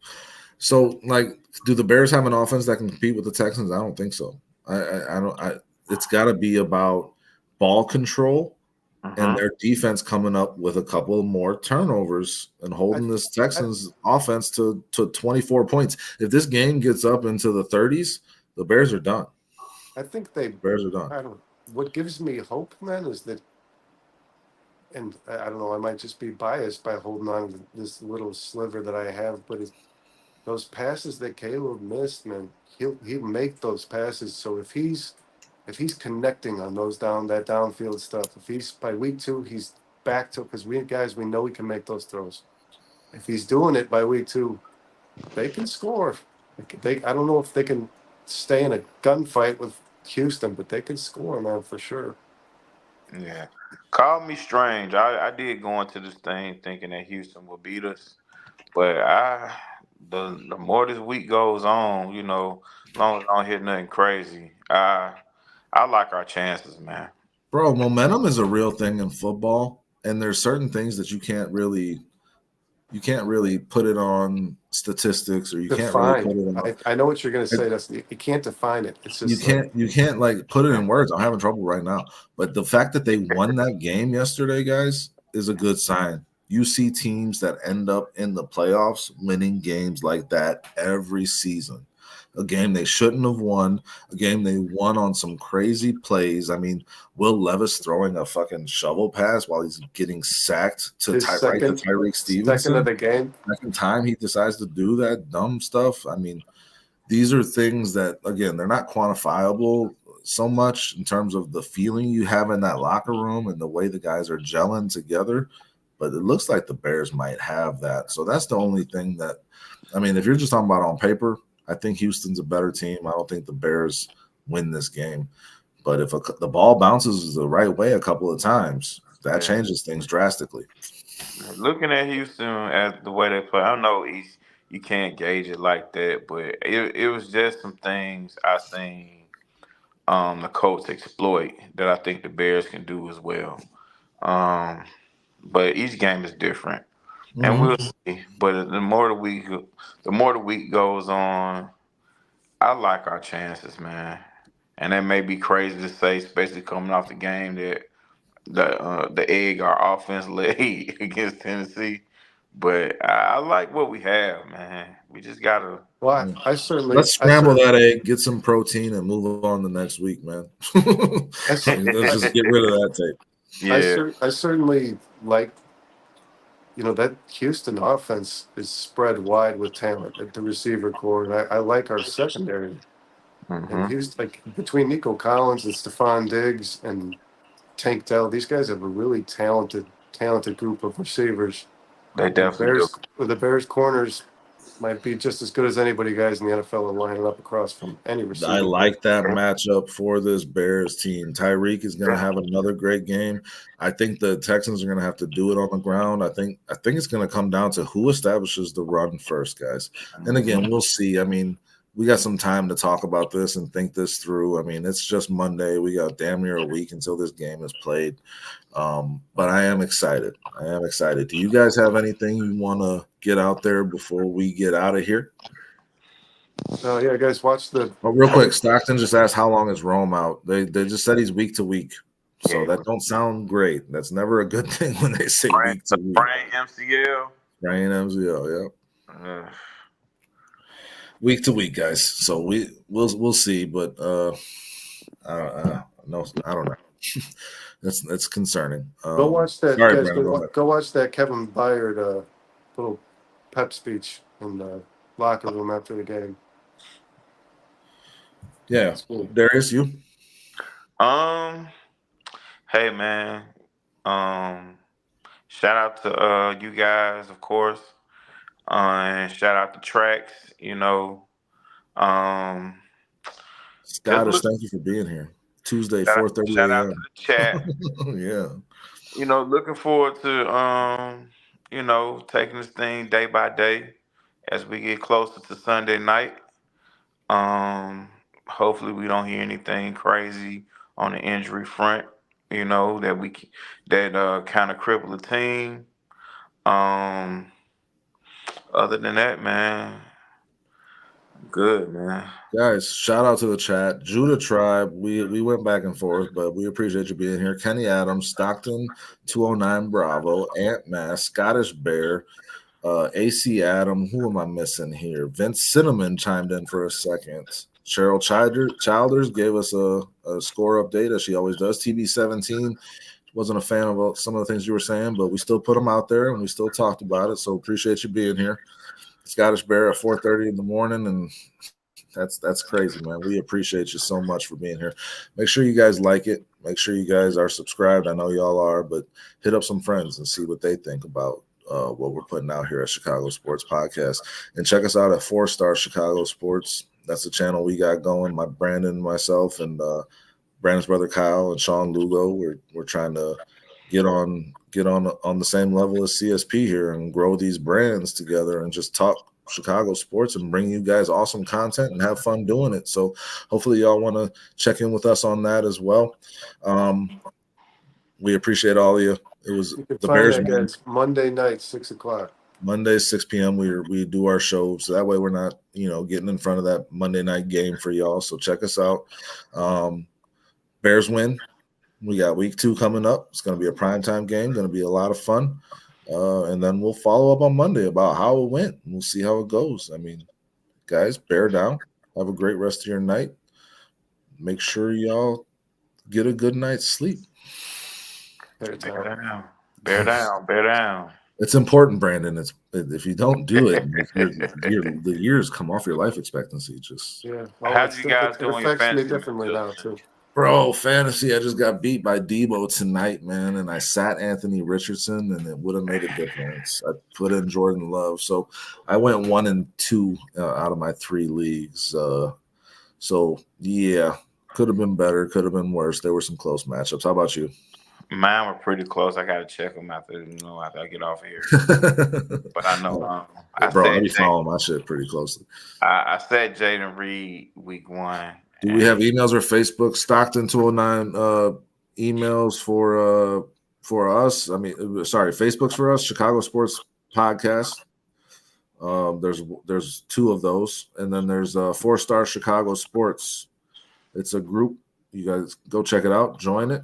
So, like, do the Bears have an offense that can compete with the Texans? I don't think so. I don't. It's got to be about ball control and their defense coming up with a couple more turnovers and holding this Texans offense to 24 points. If this game gets up into the 30s, the Bears are done. I think Bears are done. What gives me hope, man, is that, and I don't know, I might just be biased by holding on to this little sliver that I have, but those passes that Caleb missed, man, he'll make those passes. So if he's connecting on those that downfield stuff, if he's by week 2, he's back to, because we know he can make those throws. If he's doing it by week 2, they can score. I don't know if they can stay in a gunfight with Houston, but they can score, man, for sure. Yeah. Call me strange. I did go into this thing thinking that Houston would beat us, but the more this week goes on, you know, as long as I don't hit nothing crazy, I like our chances, man. Bro, momentum is a real thing in football, and there's certain things that you can't really put it on statistics, or you can't really put it on. I know what you're going to say. That's you can't define it. It's just you can't like put it in words. I'm having trouble right now. But the fact that they won that game yesterday, guys, is a good sign. You see teams that end up in the playoffs winning games like that every season. A game they shouldn't have won, a game they won on some crazy plays. I mean, Will Levis throwing a fucking shovel pass while he's getting sacked to Tyreek Stevenson. Second of the game. Second time he decides to do that dumb stuff. I mean, these are things that, again, they're not quantifiable so much in terms of the feeling you have in that locker room and the way the guys are gelling together. But it looks like the Bears might have that. So that's the only thing that, I mean, if you're just talking about on paper, I think Houston's a better team. I don't think the Bears win this game. But if the ball bounces the right way a couple of times, that changes things drastically. Looking at Houston at the way they play, I know you can't gauge it like that, but it was just some things I seen the Colts exploit that I think the Bears can do as well. But each game is different. And we'll see. But the more the week goes on, I like our chances, man. And that may be crazy to say, especially coming off the game that the egg our offense laid against Tennessee. But I like what we have, man. We just gotta. Well, let's scramble that egg, get some protein, and move on the next week, man. Let's just get rid of that tape. Yeah, I certainly like. You know, that Houston offense is spread wide with talent at the receiver core, and I like our secondary. And Houston, like between Nico Collins and Stephon Diggs and Tank Dell, these guys have a really talented group of receivers. they definitely do. The Bears corners might be just as good as anybody guys in the NFL are lining up across from any receiver. I like that matchup for this Bears team. Tyreek is going to have another great game. I think the Texans are going to have to do it on the ground. I think it's going to come down to who establishes the run first, guys. And again, we'll see. I mean, we got some time to talk about this and think this through. I mean, it's just Monday. We got damn near a week until this game is played. But I am excited. Do you guys have anything you want to get out there before we get out of here? Yeah, guys, watch the. Oh, real quick, Stockton just asked how long is Rome out. They just said he's week to week, so that don't sound great. That's never a good thing when they say week to week. Sprain MCL, yeah. Week to week, guys. So we'll see, but No, I don't know. That's concerning. Go watch that, Sorry, guys. Brandon, go ahead. Go watch that Kevin Byard little pep speech in the locker room after the game. Yeah, It's cool. Darius, you. Hey man. Shout out to you guys, of course. And shout out to Tracks, you know. Um Scottish, thank you for being here. Tuesday, 4:30 shout out to a.m. the chat. Yeah. You know, looking forward to you know, taking this thing day by day as we get closer to Sunday night. Hopefully we don't hear anything crazy on the injury front, you know, that kind of cripple the team. Um, Other than that, man, good, man. Guys, shout out to the chat. Judah Tribe, we went back and forth, but we appreciate you being here. Kenny Adams, Stockton 209 Bravo, Ant Mass, Scottish Bear, AC Adam. Who am I missing here? Vince Cinnamon chimed in for a second. Cheryl Childers gave us a score update as she always does. TB17 wasn't a fan of some of the things you were saying, but we still put them out there and we still talked about it. So appreciate you being here. Scottish Bear at 4:30 in the morning, and that's crazy, man. We appreciate you so much for being here. Make sure you guys like it. Make sure you guys are subscribed. I know y'all are, but hit up some friends and see what they think about what we're putting out here at Chicago Sports Podcast. And check us out at 4-Star Chicago Sports. That's the channel we got going. My Brandon, myself, and Brandon's brother Kyle and Sean Lugo. We're trying to get on the same level as CSP here and grow these brands together and just talk Chicago sports and bring you guys awesome content and have fun doing it. So hopefully y'all want to check in with us on that as well. We appreciate all of you. It was the Bears guys, Monday night, 6:00. Monday, 6 p.m. We do our show, so that way we're not, getting in front of that Monday night game for y'all. So check us out. Bears win. We got week 2 coming up. It's going to be a primetime game. Going to be a lot of fun. And then we'll follow up on Monday about how it went. We'll see how it goes. I mean, guys, bear down. Have a great rest of your night. Make sure y'all get a good night's sleep. Bear down. Bear down. Bear down. It's important, Brandon. If you don't do it, the years come off your life expectancy. Just how do you guys do on your fantasy? Differently now too. Bro, fantasy, I just got beat by Debo tonight, man, and I sat Anthony Richardson, and it would have made a difference. I put in Jordan Love, so I went 1-2 out of my 3 leagues. So yeah, could have been better, could have been worse. There were some close matchups. How about you? Mine were pretty close. I gotta check them after I get off here. But I know, I be following my shit pretty closely. I said Jaden Reed week 1. Do we have emails or Facebook? Stockton 209 emails for us. I mean, sorry, Facebook's for us. Chicago Sports Podcast. There's 2 of those, and then there's 4-Star Chicago Sports. It's a group. You guys go check it out. Join it.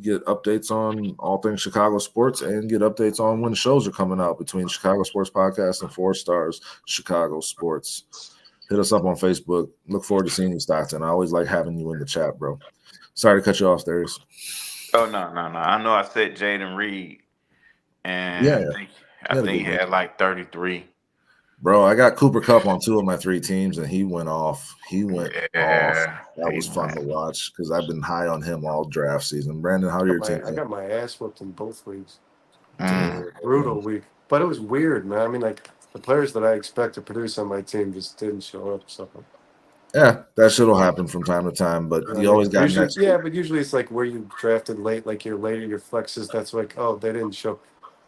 Get updates on all things Chicago sports and get updates on when shows are coming out between Chicago Sports Podcast and 4-Stars Chicago Sports. Hit us up on Facebook. Look forward to seeing you, Stockton. I always like having you in the chat, bro. Sorry to cut you off, Darius. Oh, no. I know I said Jaden Reed, and I think he had like 33. Bro, I got Cooper Kupp on 2 of my 3 teams, and he went off. Off. That was fun to watch because I've been high on him all draft season. Brandon, how are your team? I got my ass whooped in both leagues. Brutal week. But it was weird, man. I mean, like, the players that I expect to produce on my team just didn't show up. So yeah, that shit will happen from time to time, but you always got next. Yeah, but usually it's like where you drafted late, like your flexes. That's like, oh, they didn't show.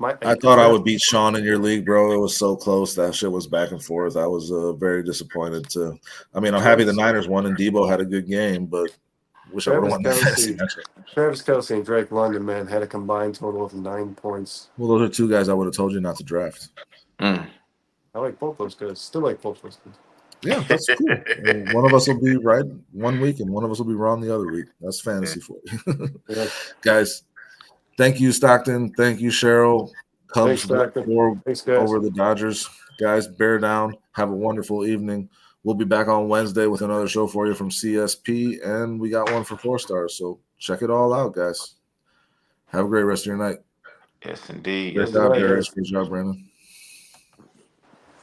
I thought I would beat Sean in your league, bro. It was so close. That shit was back and forth. I was very disappointed too. I mean, I'm happy the Niners won and Debo had a good game, but wish I would have won that fantasy matchup. Travis Kelce and Drake London, man, had a combined total of 9 points. Well, those are 2 guys I would have told you not to draft. I like both those guys. Still like both those guys. Yeah, that's cool. One of us will be right one week, and one of us will be wrong the other week. That's fantasy for you, guys. Thank you, Stockton. Thank you, Cheryl. Cubs over the Dodgers. Guys, bear down. Have a wonderful evening. We'll be back on Wednesday with another show for you from CSP, and we got one for 4 stars. So check it all out, guys. Have a great rest of your night. Yes, indeed. Great Yes, job, right, Darius. guys. Good job, Brandon.